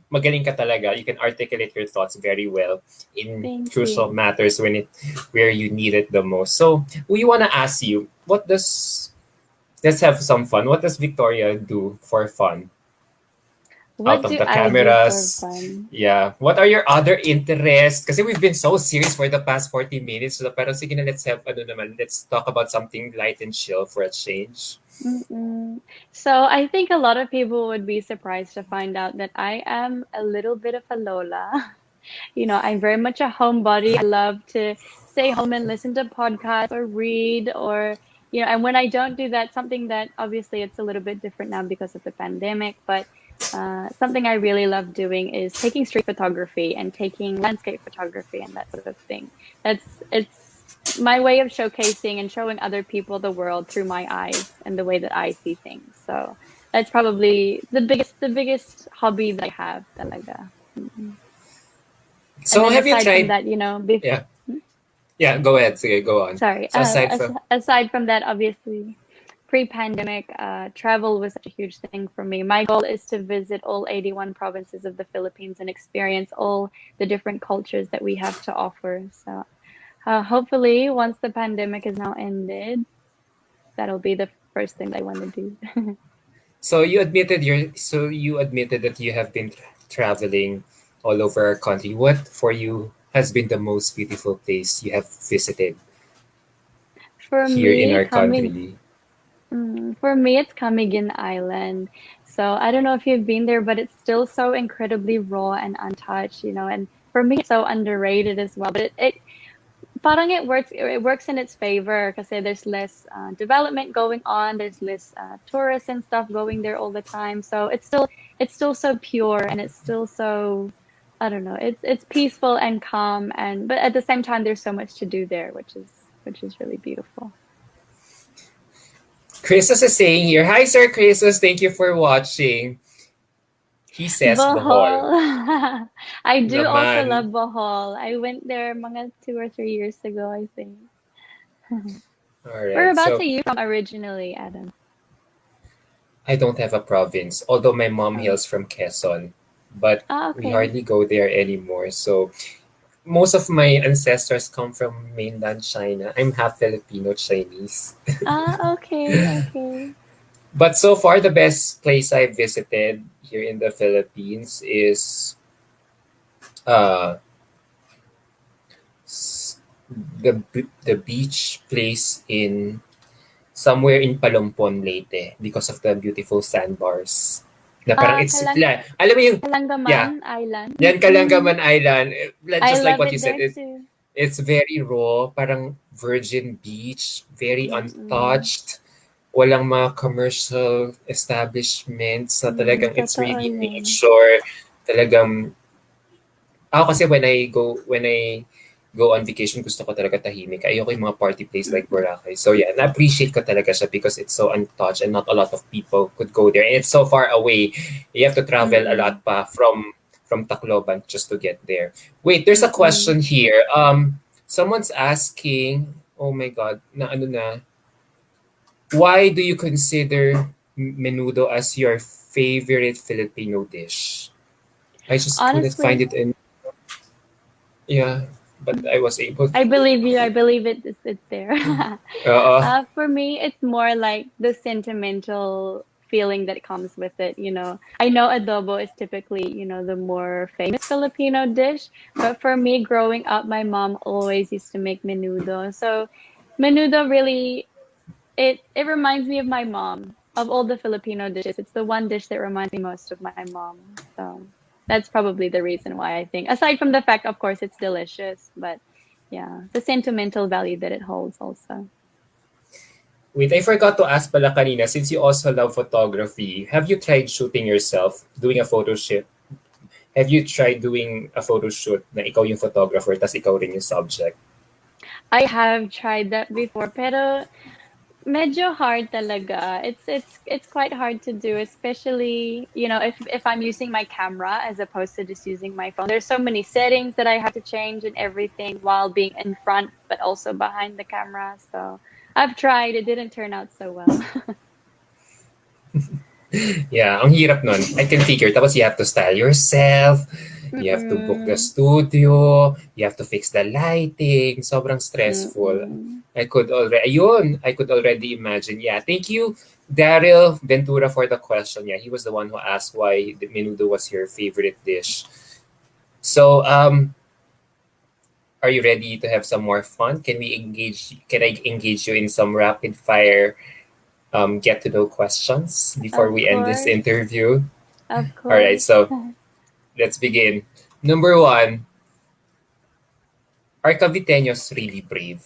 magaling ka talaga. You can articulate your thoughts very well in Thank crucial you. matters where you need it the most. So, we want to ask you, let's have some fun. What does Victoria do for fun out What of do the I do for cameras? fun? Yeah. What are your other interests? Kasi we've been so serious for the past 40 minutes. So, pero sige na, let's talk about something light and chill for a change. Mm-mm. So I think a lot of people would be surprised to find out that I am a little bit of a Lola. I'm very much a homebody. I love to stay home and listen to podcasts or read and when I don't do that, something that obviously it's a little bit different now because of the pandemic, but something I really love doing is taking street photography and taking landscape photography and that sort of thing. It's my way of showcasing and showing other people the world through my eyes and the way that I see things. So that's probably the biggest hobby that I have talaga. Mm. And So then have you aside from tried? that, Yeah. Yeah, go ahead. Sige, go on. sorry, So aside from aside from that, obviously, pre-pandemic, travel was such a huge thing for me. My goal is to visit all 81 provinces of the Philippines and experience all the different cultures that we have to offer. So, hopefully, once the pandemic is now ended, that'll be the first thing that I want to do. you admitted that you have been traveling all over our country. What for you has been the most beautiful place you have visited For here in me, our coming country? For me, it's Camiguin Island. So I don't know if you've been there, but it's still so incredibly raw and untouched. And for me, it's so underrated as well. But parang it works in its favor because there's less development going on. There's less tourists and stuff going there all the time. So it's still so pure and it's still so, I don't know. It's peaceful and calm, but at the same time, there's so much to do there, which is really beautiful. Christos is saying here, hi Sir Christos, thank you for watching. He says Bohol. Bohol. I do also Naman. love Bohol. I went there mga 2 or 3 years ago, I think. Alright, Whereabouts are so you from originally, Adam? I don't have a province, although my mom Oh, hails from Quezon, but we okay. hardly go there anymore. So most of my ancestors come from mainland China. I'm half Filipino Chinese. Okay, okay. But so far, the best place I visited here in the Philippines is uh, s- the beach place in somewhere in Palompon, Leyte, because of the beautiful sandbars. Na parang it's, alam mo yung, yeah, Kalangaman Island. yan Mm, Kalangaman Island, I just like love what you it said, there too. it's very raw, parang virgin beach, very Mm-mm. untouched, walang mga commercial establishments na talagang it's Totoo really yun. nature. Talagang, ako kasi when I go on vacation, gusto ko talaga tahimik. Ayoko yung mga party place like Mm-mm. Boracay. So yeah, na-appreciate ko talaga siya because it's so untouched and not a lot of people could go there. And it's so far away. You have to travel a Mm-mm. lot pa from Tacloban just to get there. Wait, there's a Mm-mm. question here. Someone's asking, oh my God, na ano na, why do you consider menudo as your favorite Filipino dish? I just couldn't find Honestly, it in, yeah, but I was able I to. believe you. I believe it's there. Oo. For me, it's more like the sentimental feeling that comes with it. I know adobo is typically, the more famous Filipino dish, but for me, growing up, my mom always used to make menudo. So, menudo really it reminds me of my mom. Of all the Filipino dishes, it's the one dish that reminds me most of my mom. So that's probably the reason why I think. Aside from the fact, of course, it's delicious, but yeah, the sentimental value that it holds also. Wait, I forgot to ask pala kanina, since you also love photography, have you tried shooting yourself, doing a photo shoot? Have you tried doing a photo shoot na ikaw yung photographer tas ikaw rin yung subject? I have tried that before, pero medyo hard talaga. It's quite hard to do, especially, if I'm using my camera as opposed to just using my phone. There's so many settings that I have to change and everything while being in front but also behind the camera. So I've tried. It didn't turn out so well. Yeah, ang hirap nun. I can figure. Tapos you have to style yourself, you have to book the Mm-mm. studio, you have to fix the lighting. Sobrang stressful. Mm-mm. I could already imagine. Yeah, thank you, Daryl Ventura, for the question. Yeah, he was the one who asked why the menudo was your favorite dish. So, are you ready to have some more fun? Can I engage you in some rapid fire get to know questions before Of we end this course. interview? Of All right, course. so let's begin. Number one, are Caviteños really brave?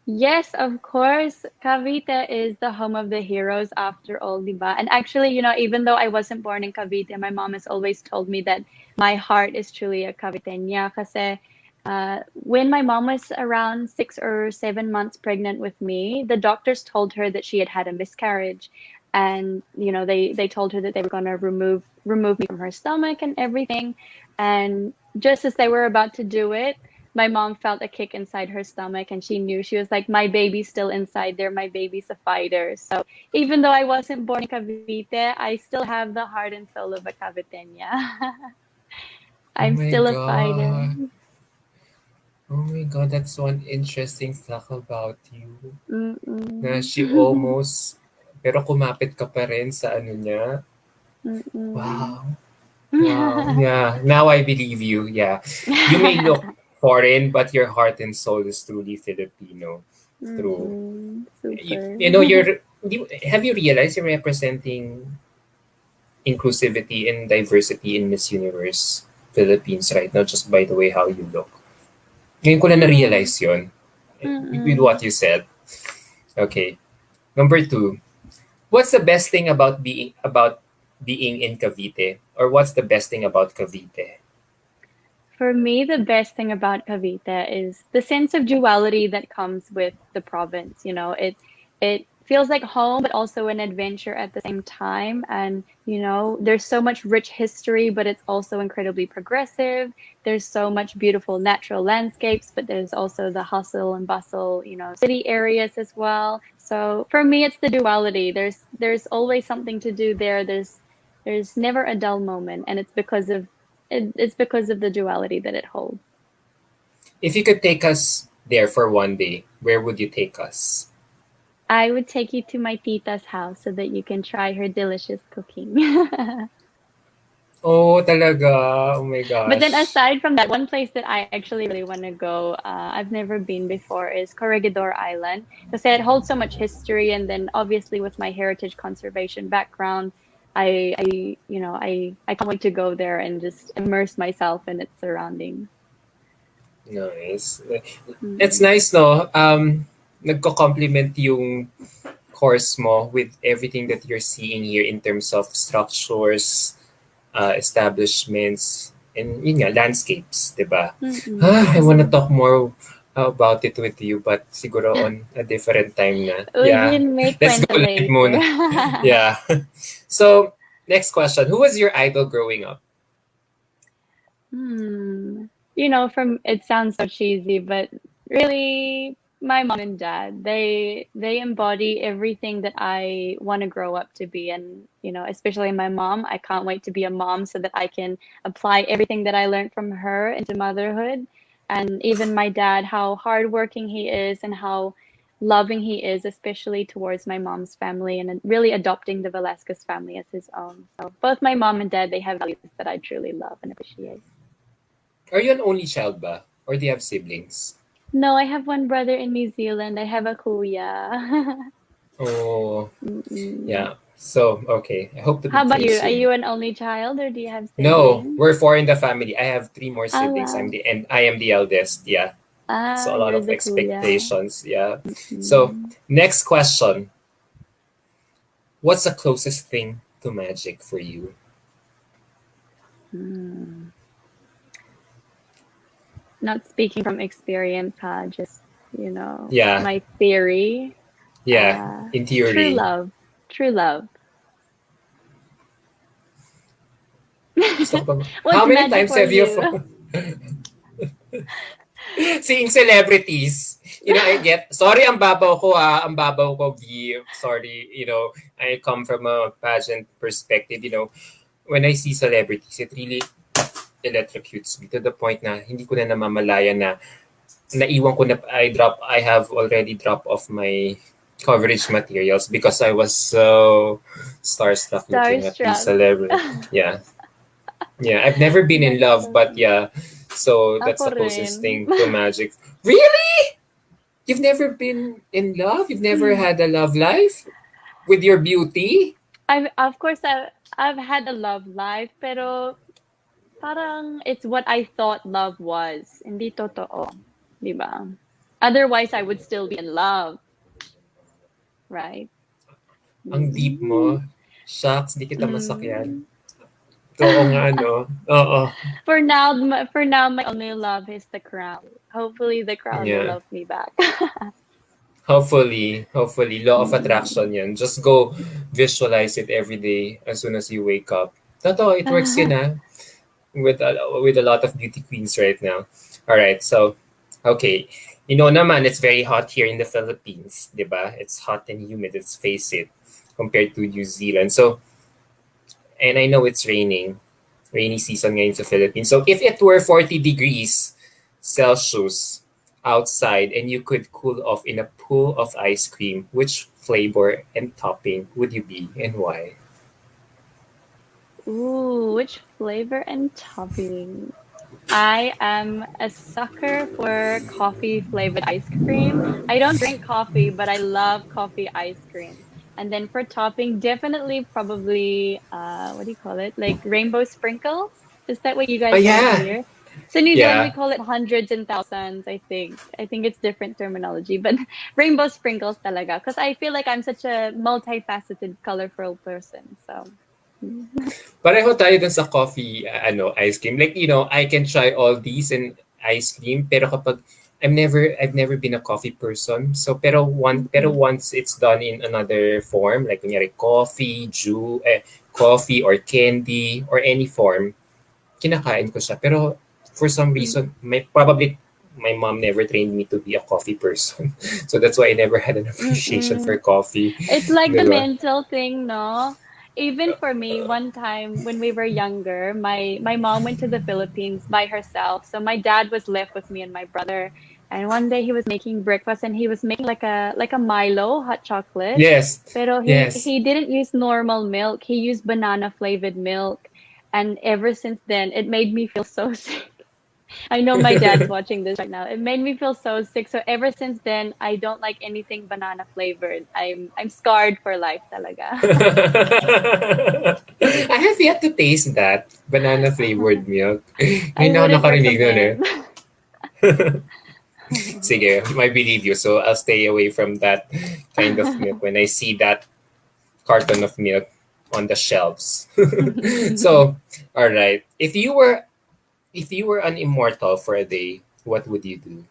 Yes, of course. Cavite is the home of the heroes after all, diba? And actually, even though I wasn't born in Cavite, my mom has always told me that my heart is truly a Caviteña. Kasi when my mom was around 6 or 7 months pregnant with me, the doctors told her that she had had a miscarriage. And, they told her that they were going to remove me from her stomach and everything. And just as they were about to do it, my mom felt a kick inside her stomach and she knew. She was like, my baby's still inside there. My baby's a fighter. So even though I wasn't born in Cavite, I still have the heart and soul of a Caviteña. Oh I'm my still a fighter. god. Oh my god, that's one interesting fact about you. Na Mm-mm. she almost, pero kumapit ka pa rin sa ano niya. Mm-mm. Wow. Wow. Yeah. Now I believe you. Yeah. You may look foreign, but your heart and soul is truly Filipino. True. You, Super. you know, have you realized you're representing inclusivity and diversity in Miss Universe Philippines right now just by the way how you look? Ngayon ko na Yeah. na-realize yun with Mm-mm. what you said. Okay. Number two, what's the best thing about being in Cavite? Or what's the best thing about Cavite? For me, the best thing about Cavite is the sense of duality that comes with the province. It feels like home, but also an adventure at the same time. And there's so much rich history, but it's also incredibly progressive. There's so much beautiful natural landscapes, but there's also the hustle and bustle, city areas as well. So for me, it's the duality. There's always something to do there. There's never a dull moment, and it's because of the duality that it holds. If you could take us there for one day, where would you take us? I would take you to my tita's house so that you can try her delicious cooking. Oh, talaga. Oh my But then gosh. aside from that, one place that I actually really want to go, I've never been before, is Corregidor Island because it holds so much history. And then obviously with my heritage conservation background, I can't wait to go there and just immerse myself in its surroundings. Nice. It's Mm. nice, no? Nagko-complement yung course mo with everything that you're seeing here in terms of structures, establishments, and yun nga, landscapes, di ba? I want to Mm-mm. talk more about it with you, but siguro on a different time na. We Yeah. can make Let's friends go live later. muna. Yeah. So, next question. Who was your idol growing up? Hmm. From it sounds so cheesy, but really my mom and dad, they embody everything that I want to grow up to be. And, especially my mom, I can't wait to be a mom so that I can apply everything that I learned from her into motherhood. And even my dad, how hardworking he is and how loving he is, especially towards my mom's family and really adopting the Velasquez family as his own. So both my mom and dad, they have values that I truly love and appreciate. Are you an only child ba? Or do you have siblings? No, I have one brother in New Zealand. I have a kuya. Oh, Mm-mm. yeah. So, okay. I hope to How meet about you you? Are soon. you an only child or do you have No, siblings? we're four in the family. I have three more Oh, siblings. wow. And I am the eldest. Yeah. So a lot You're of the kuya. expectations. Yeah. So Mm. next question: what's the closest thing to magic for you? Mm. Not speaking from experience, just, Yeah. my theory. Yeah. Uh, In True theory. love. True love. Gusto ko pa. How What's many magic times for have you you? seeing celebrities? I get, sorry ang babaw ko ang babaw ko, V. Sorry, I come from a pageant perspective, when I see celebrities, it really electrocutes me to the point na hindi ko na namamalaya na naiwan ko na I have already dropped off my coverage materials because I was so starstruck looking at these Starstruck. celebrities. Yeah. Yeah, I've never been in That's love, so but funny. yeah. So that's Ako the closest rin. thing to magic. Really? You've never been in love? You've never had a love life with your beauty? Of course, I've had a love life, pero parang it's what I thought love was. Hindi totoo, 'di ba? Otherwise, I would still be in love, right? Ang deep mo. Mm. Shucks, di kita masakyan. Mm. Oo nga, no? Oo. For now, my only love is the crown. Hopefully, the crown will Yeah. love me back. Hopefully, law of attraction Mm. yan. Just go visualize it every day as soon as you wake up. Totoo, it works yun with a lot of beauty queens right now. All right, so okay. Naman, it's very hot here in the Philippines, di ba? It's hot and humid, let's face it, compared to New Zealand. So, and I know it's rainy season ngayon sa Philippines. So, if it were 40 degrees Celsius outside and you could cool off in a pool of ice cream, which flavor and topping would you be and why? Ooh, which flavor and topping? I am a sucker for coffee flavored ice cream. I don't drink coffee, but I love coffee ice cream. And then for topping, definitely probably what do you call it? Like rainbow sprinkles? Is that what you Oh, guys call it yeah. here? So in New Zealand we Yeah. call it hundreds and thousands, I think. I think it's different terminology, but rainbow sprinkles talaga. Because I feel like I'm such a multifaceted, colorful person. So Pareho tayo dun sa coffee, ice cream. Like, I can try all these and ice cream, pero kapag I've never been a coffee person. So, pero mm-mm, once it's done in another form, like kunyari coffee or candy or any form, kinakain ko siya. Pero for some mm, reason, probably my mom never trained me to be a coffee person. So that's why I never had an appreciation for mm-mm. coffee. It's like the Diba? mental thing, no? Even for me, one time when we were younger, my mom went to the Philippines by herself. So my dad was left with me and my brother. And one day he was making breakfast and he was making like a Milo hot chocolate. Yes. Pero Yes. he didn't use normal milk. He used banana flavored milk. And ever since then, it made me feel so sick. I know my dad's watching this right now. It made me feel so sick. So ever since then, I don't like anything banana flavored. I'm scarred for life talaga. I have yet to taste that banana flavored milk. I Ngayon ako wouldn't nakarinig nun eh. recommend. Sige, I believe you. So I'll stay away from that kind of milk when I see that carton of milk on the shelves. So, all right. If you were an immortal for a day, what would you do?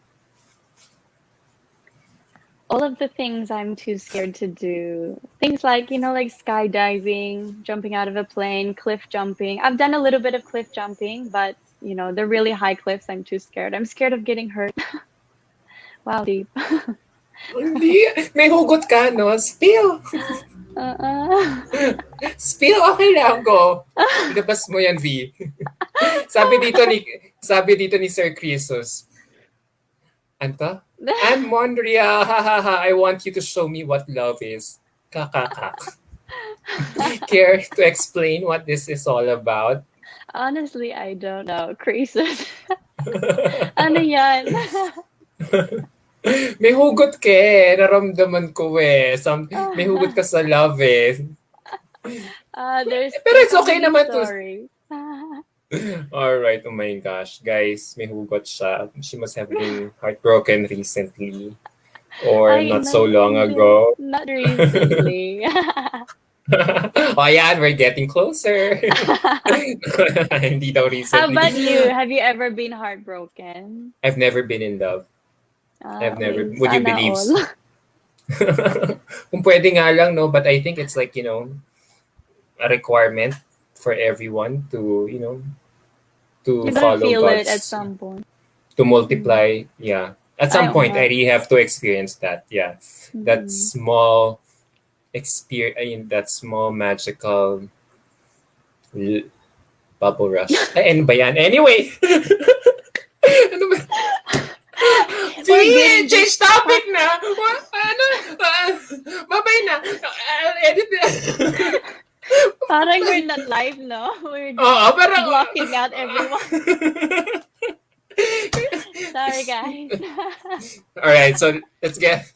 All of the things I'm too scared to do. Things like, like skydiving, jumping out of a plane, cliff jumping. I've done a little bit of cliff jumping, but the really high cliffs, I'm too scared. I'm scared of getting hurt. Wow, deep. Hindi. May hugot ka, no? Spill! Uh-uh. Spill, okay lang go. Ilabas mo yan, V. sabi dito ni sabi dito ni Sir Crisos, Anta? And Mondria, ha ha ha, I want you to show me what love is. Kakakak. Care to explain what this is all about? Honestly, I don't know. Crisis. Ano yan? May hugot ka eh. Naramdaman ko eh. May hugot ka sa love eh. Pero it's so okay many naman to. stories. Alright, oh my gosh. Guys, may hugot siya. She must have been heartbroken recently. Or not so long ago. Not recently. Oh, yan, we're getting closer. Hindi daw How recently. about you? Have you ever been heartbroken? I've never been in love. I've never. Would you Sana believe? all. Kung pwede nga lang, no? But I think it's like, a requirement for everyone to, to You're gonna follow feel it God's, at some point. to multiply. Yeah. At some point, know. I really have to experience that. Yeah. That small that small magical bubble rush. Ay, ano ba yan? Anyway. Ano ba? Change topic na. Ano? Babay na. Edit na. Parang we're not live, no? We're parang blocking out everyone. Sorry, guys. Alright, so let's get...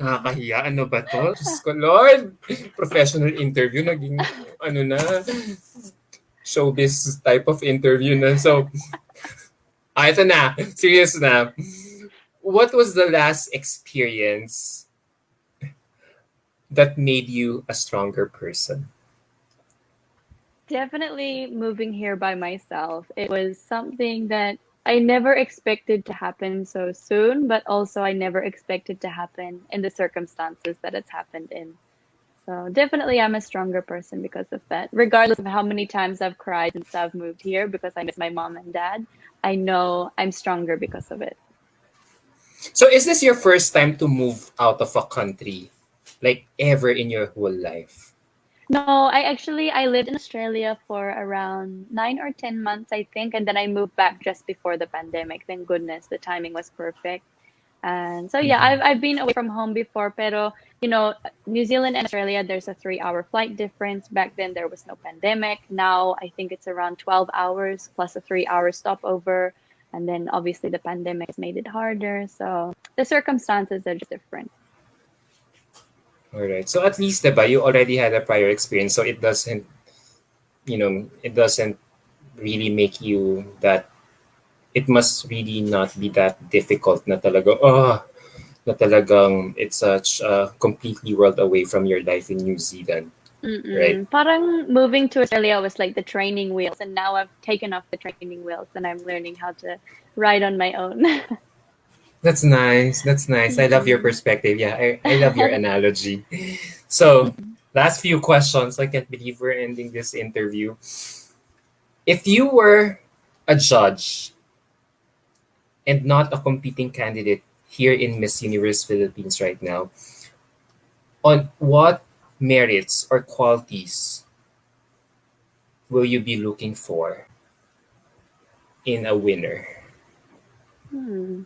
Nakakahiya. Ano ba to? Diyos ko, Lord. Professional interview. Naging, showbiz type of interview na. So, ito na. Serious na. What was the last experience that made you a stronger person? Definitely moving here by myself. It was something that I never expected to happen so soon, but also I never expected to happen in the circumstances that it's happened in. So definitely I'm a stronger person because of that. Regardless of how many times I've cried since I've moved here because I miss my mom and dad, I know I'm stronger because of it. So is this your first time to move out of a country? Like ever in your whole life? No, I lived in Australia for around 9 or 10 months, I think, and then I moved back just before the pandemic. Thank goodness, the timing was perfect. And so yeah, I've been away from home before, pero New Zealand and Australia, there's a 3-hour flight difference. Back then there was no pandemic. Now I think it's around 12 hours plus a 3-hour stopover. And then obviously the pandemic has made it harder. So the circumstances are just different. All right. So at least, diba, you already had a prior experience, so it doesn't really make you that. It must really not be that difficult na talagang it's such a completely world away from your life in New Zealand. Right? Parang moving to Australia was like the training wheels, and now I've taken off the training wheels and I'm learning how to ride on my own. That's nice. I love your perspective. Yeah, I love your analogy. So, last few questions. I can't believe we're ending this interview. If you were a judge and not a competing candidate here in Miss Universe Philippines right now, on what merits or qualities will you be looking for in a winner? Good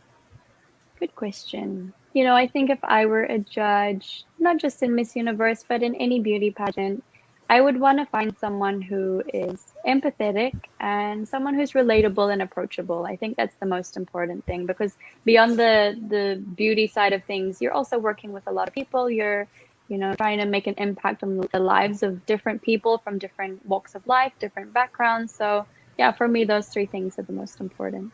question. I think if I were a judge, not just in Miss Universe, but in any beauty pageant, I would want to find someone who is empathetic and someone who's relatable and approachable. I think that's the most important thing because beyond the beauty side of things, you're also working with a lot of people. You're, trying to make an impact on the lives of different people from different walks of life, different backgrounds. So yeah, for me, those three things are the most important.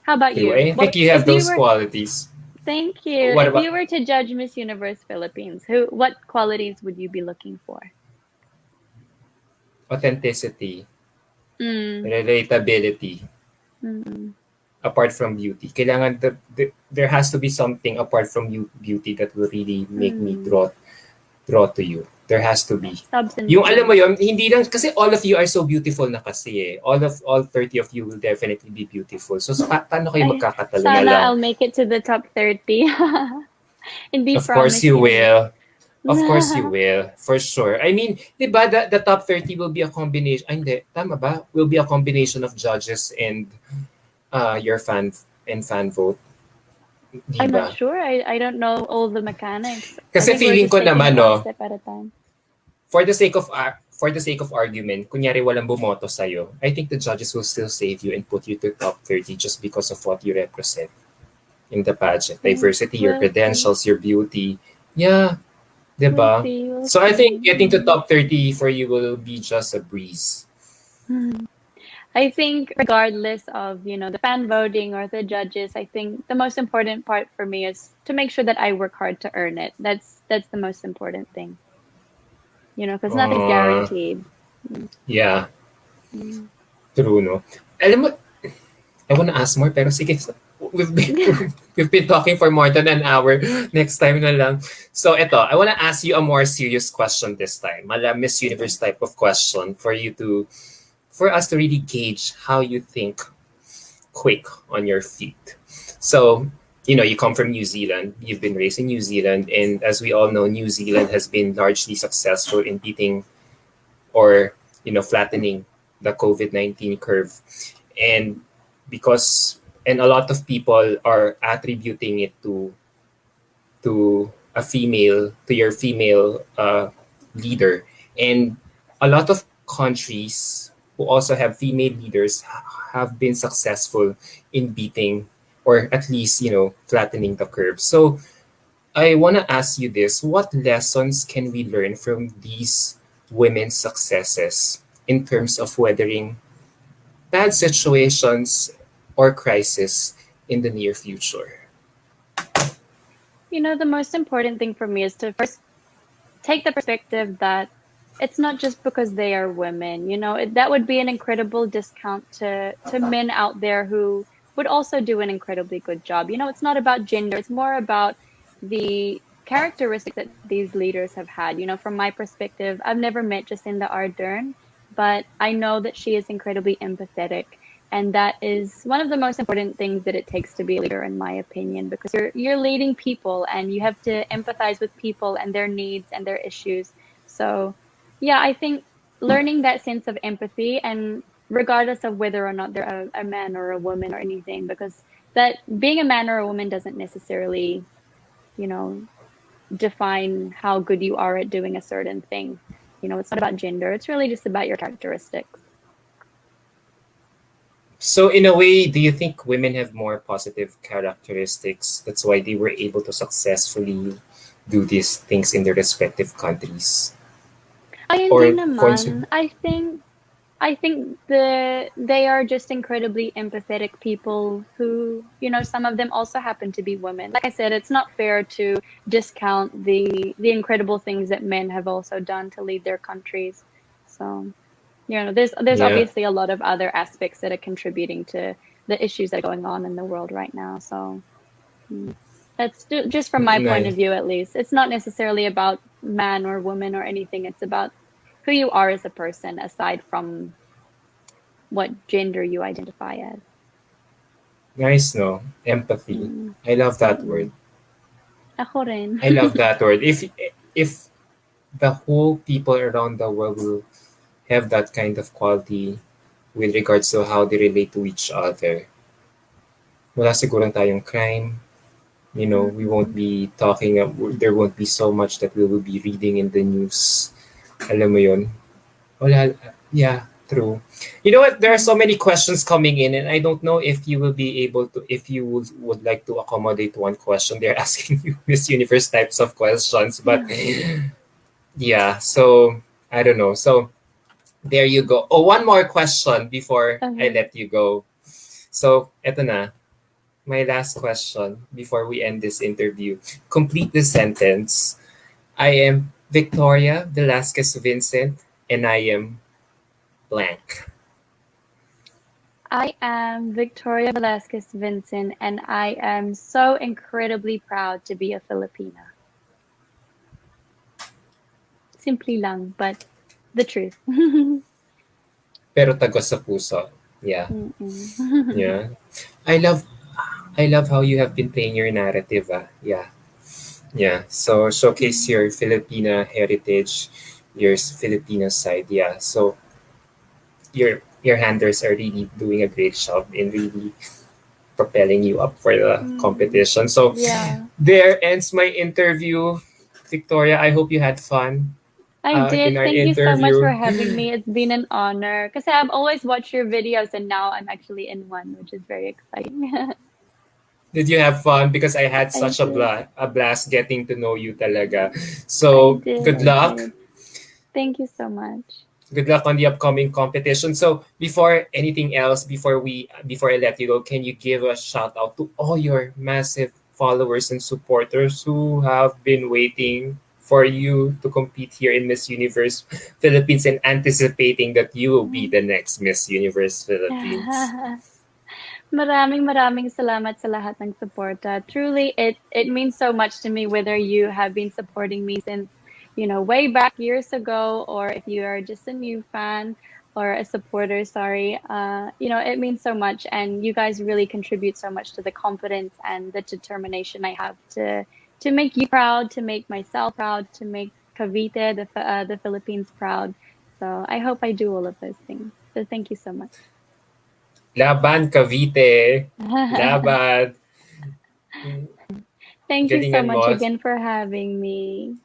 How about True. you? I think What you have if you those were qualities. Thank you. What If about you were to judge Miss Universe Philippines, what qualities would you be looking for? authenticity, Mm, relatability, mm, apart from beauty? Kailangan there has to be something apart from beauty that will really make me mm. draw to you. There has to be. Yung alam mo Substances. yon, hindi lang kasi all of you are so beautiful na kasi eh. All 30 of you will definitely be beautiful. So paano kayo Ay, magkakatalo na sana lang? I'll make it to the top 30 and be Of course promised you universe. will. Of course you will. For sure. I mean, di ba, the top 30 will be a combination. Ay, hindi. Tama ba? Will be a combination of judges and your fan vote. Di I'm not ba? sure. I don't know all the mechanics. I Kasi think we're feeling just ko taking naman, it one no, step at a time. for the sake of argument, kunyari walang bumoto sa'yo, I think the judges will still save you and put you to top 30 just because of what you represent in the pageant. Mm, Diversity, your we'll see. credentials, your beauty. Yeah, We'll diba? see. We'll So I think see. getting to top 30 for you will be just a breeze. Mm. I think regardless of, the fan voting or the judges, I think the most important part for me is to make sure that I work hard to earn it. That's the most important thing. Because nothing's Uh, guaranteed. yeah, Mm. true, no? Alam mo, I wanna ask more, pero sige, we've been, we've been talking for more than an hour. Next time na lang. So ito, I wanna ask you a more serious question this time. Mala Miss Sige. Universe type of question for us to really gauge how you think quick on your feet. So, you come from New Zealand, you've been raised in New Zealand, and as we all know, New Zealand has been largely successful in beating or, flattening the COVID-19 curve. And and a lot of people are attributing it to your female leader. And a lot of countries who also have female leaders have been successful in beating or at least, flattening the curve. So I want to ask you this. What lessons can we learn from these women's successes in terms of weathering bad situations or crisis in the near future? The most important thing for me is to first take the perspective that it's not just because they are women. That would be an incredible discount to men out there who would also do an incredibly good job. It's not about gender, it's more about the characteristics that these leaders have had. From my perspective, I've never met Jacinda Ardern, but I know that she is incredibly empathetic. And that is one of the most important things that it takes to be a leader, in my opinion, because you're leading people and you have to empathize with people and their needs and their issues. So yeah, I think learning that sense of empathy, and regardless of whether or not they're a man or a woman or anything, because that being a man or a woman doesn't necessarily, you know, define how good you are at doing a certain thing. It's not about gender. It's really just about your characteristics. So, in a way, do you think women have more positive characteristics? That's why they were able to successfully do these things in their respective countries? Ay, hindi Or, naman. I think they are just incredibly empathetic people who, some of them also happen to be women. Like I said, it's not fair to discount the incredible things that men have also done to lead their countries. So, there's yeah, obviously a lot of other aspects that are contributing to the issues that are going on in the world right now. So, mm, that's just from my point of nice. view, at least. It's not necessarily about man or woman or anything. It's about who you are as a person, aside from what gender you identify as. Nice, no? Empathy. Mm. I love that Mm-mm. word. Ako rin. I love that word. If the whole people around the world will have that kind of quality with regards to how they relate to each other, wala sigurong tayong crime. We won't Mm-mm. be talking, there won't be so much that we will be reading in the news Alam mo yun? Wala, yeah, true. You know what? There are so Mm. many questions coming in, and I don't know if you will be able to, if you would like to accommodate one question. They're asking you Miss Universe types of questions, but yeah, so I don't know. So there you go. Oh, one more question before I Okay. let you go. So, eto na. My last question before we end this interview. Complete the sentence. I am Victoria Velasquez Vincent, and I am blank. I am Victoria Velasquez Vincent, and I am so incredibly proud to be a Filipina. Simply lang, but the truth. Pero tagos sa puso. Yeah. Mm-mm. Yeah. I love I love how you have been playing your narrative. Yeah. Yeah. So showcase Mm. your Filipina heritage, your Filipino side. Yeah. So your handlers are really doing a great job in really propelling you up for the Mm. competition. So Yeah, there ends my interview. Victoria, I hope you had fun I in did. our Thank you so much for interview. having me. It's been an honor because I've always watched your videos and now I'm actually in one, which is very exciting. Did you have fun? Because I had I such did. a blast getting to know you talaga. I So did. good I luck. did. Thank you so much. Good luck on the upcoming competition. So before anything else, before I let you go, can you give a shout out to all your massive followers and supporters who have been waiting for you to compete here in Miss Universe Philippines and anticipating that you will be the next Miss Universe Philippines? Maraming salamat sa lahat ng suporta. Truly, it means so much to me whether you have been supporting me since, way back years ago, or if you are just a new fan or a supporter, sorry. It means so much, and you guys really contribute so much to the confidence and the determination I have to make you proud, to make myself proud, to make Cavite, the Philippines proud. So I hope I do all of those things. So thank you so much. Laban Cavite. Laban. Thank you so Galingan mo. much again for having me.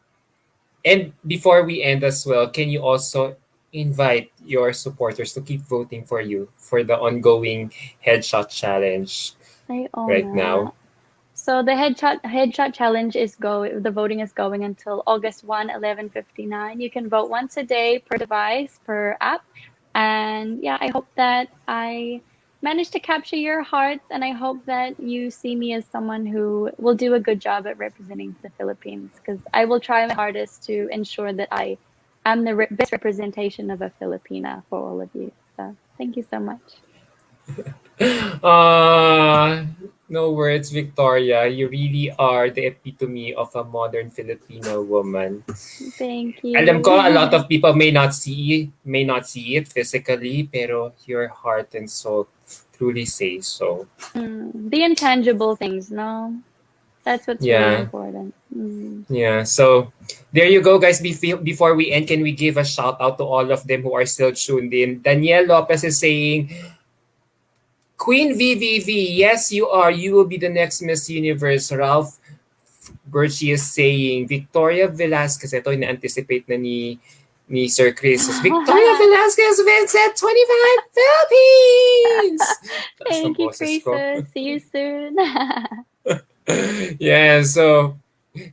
And before we end as well, can you also invite your supporters to keep voting for you for the ongoing headshot challenge Ay, oo right nga. now? So the headshot challenge the voting is going until August 1, 11:59. You can vote once a day per device, per app. And yeah, I hope that I manage to capture your hearts, and I hope that you see me as someone who will do a good job at representing the Philippines, because I will try my hardest to ensure that I am the best representation of a Filipina for all of you. So thank you so much. Uh, no words, Victoria. You really are the epitome of a modern Filipino woman. Thank Alam ko a lot you. of people may not see it physically, pero your heart and soul truly say so. The intangible things, no? That's what's really Yeah. important. Yeah, so there you go, guys. Before we end, can we give a shout out to all of them who are still tuned in? Danielle Lopez is saying, Queen VVV, yes, you are. You will be the next Miss Universe. Ralph Birchie is saying, Victoria Velasquez, ito ina-anticipate na ni Sir Chris. Victoria Velasquez Vincent, 25 Philippines! Taas ng Thank you, boses ko. Crisis. See you soon. Yeah, so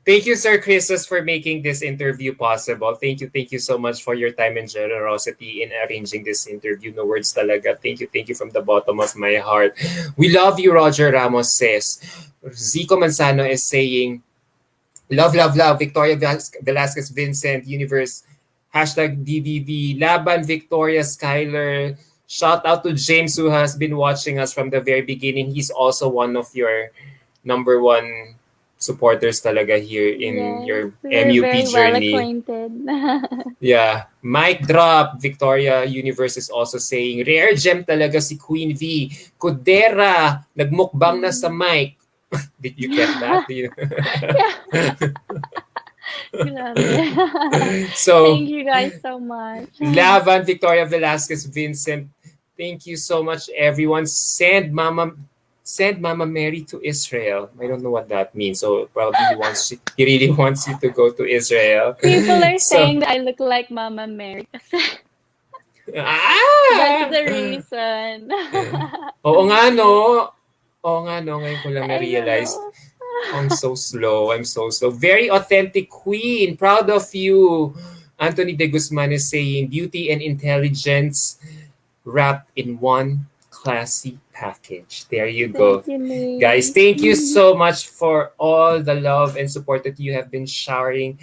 thank you, Sir Christos, for making this interview possible. Thank you so much for your time and generosity in arranging this interview. No words talaga. Thank you from the bottom of my heart. We love you, Roger Ramos says. Zico Manzano is saying, love, Victoria Velasquez Vincent, Universe, hashtag DVV, Laban Victoria Skyler. Shout out to James who has been watching us from the very beginning. He's also one of your number one supporters talaga here in Yes, your we're MUP very well journey. acquainted. Yeah. Mic drop. Victoria Universe is also saying, rare gem talaga si Queen V. Kudera, nagmukbang na sa Mm. mic. Did you get that? Yeah, grabe. So, Thank you guys so much. Lavan, Victoria Velasquez, Vincent, thank you so much, everyone. send Mama Mary to Israel. I don't know what that means. So probably he really wants you to go to Israel. People are So saying that I look like Mama Mary. That's ah! the reason. Oo nga no. Oo nga no, ngayon ko lang I don't na-realize. know. I'm so slow. I'm so slow. Very authentic queen. Proud of you. Anthony De Guzman is saying beauty and intelligence wrapped in one classy package. There you Thank go. you, Guys, Lee. thank you so much for all the love and support that you have been showering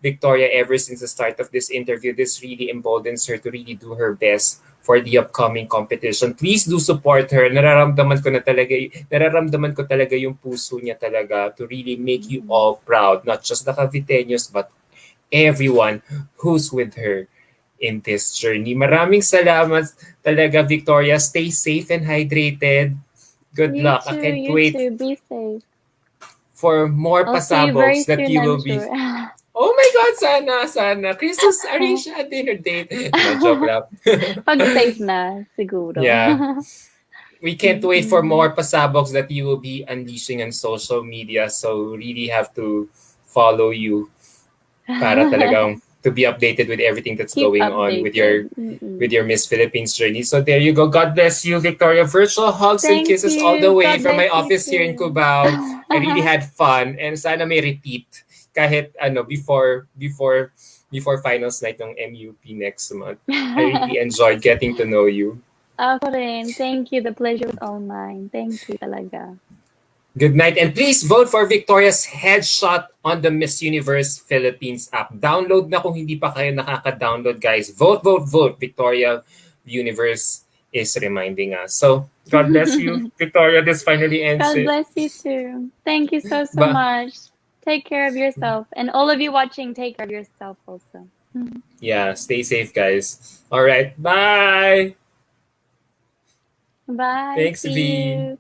Victoria ever since the start of this interview. This really emboldens her to really do her best for the upcoming competition. Please do support her. Nararamdaman ko talaga yung puso niya talaga to really make you Mhm. all proud, not just the Caviteños but everyone who's with her in this journey. Maraming salamat talaga, Victoria. Stay safe and hydrated. Good You luck. I too, can't you wait too. Be safe. for more I'll see you very pasabogs that soon, you I'm will be. sure. Oh my God, sana. Christos, arrange a dinner date. No, joke lang. Pag safe na, siguro. Yeah. We can't wait for Mm-mm. more pasabogs that you will be unleashing on social media. So really have to follow you para talagang to be updated with everything that's Keep going on updated. with Mm-mm. your Miss Philippines journey. So there you go. God bless you, Victoria. Virtual hugs and Thank kisses all the you. way God from bless my you office here in too. Cubao. I really had fun and sana may repeat kahit before finals night ng MUP next month. I really enjoyed getting to know you. Ako rin. Thank you. The pleasure was all mine. Thank you talaga. Good night. And please vote for Victoria's headshot on the Miss Universe Philippines app. Download na kung hindi pa kayo nakaka-download, guys. Vote, vote, vote. Victoria Universe is reminding us. So, God bless you, Victoria. This finally ends God it. bless you too. Thank you so, so But much. Take care of yourself. And all of you watching, take care of yourself also. yeah, stay safe, guys. All right. Bye. Bye. Thanks, See V. you.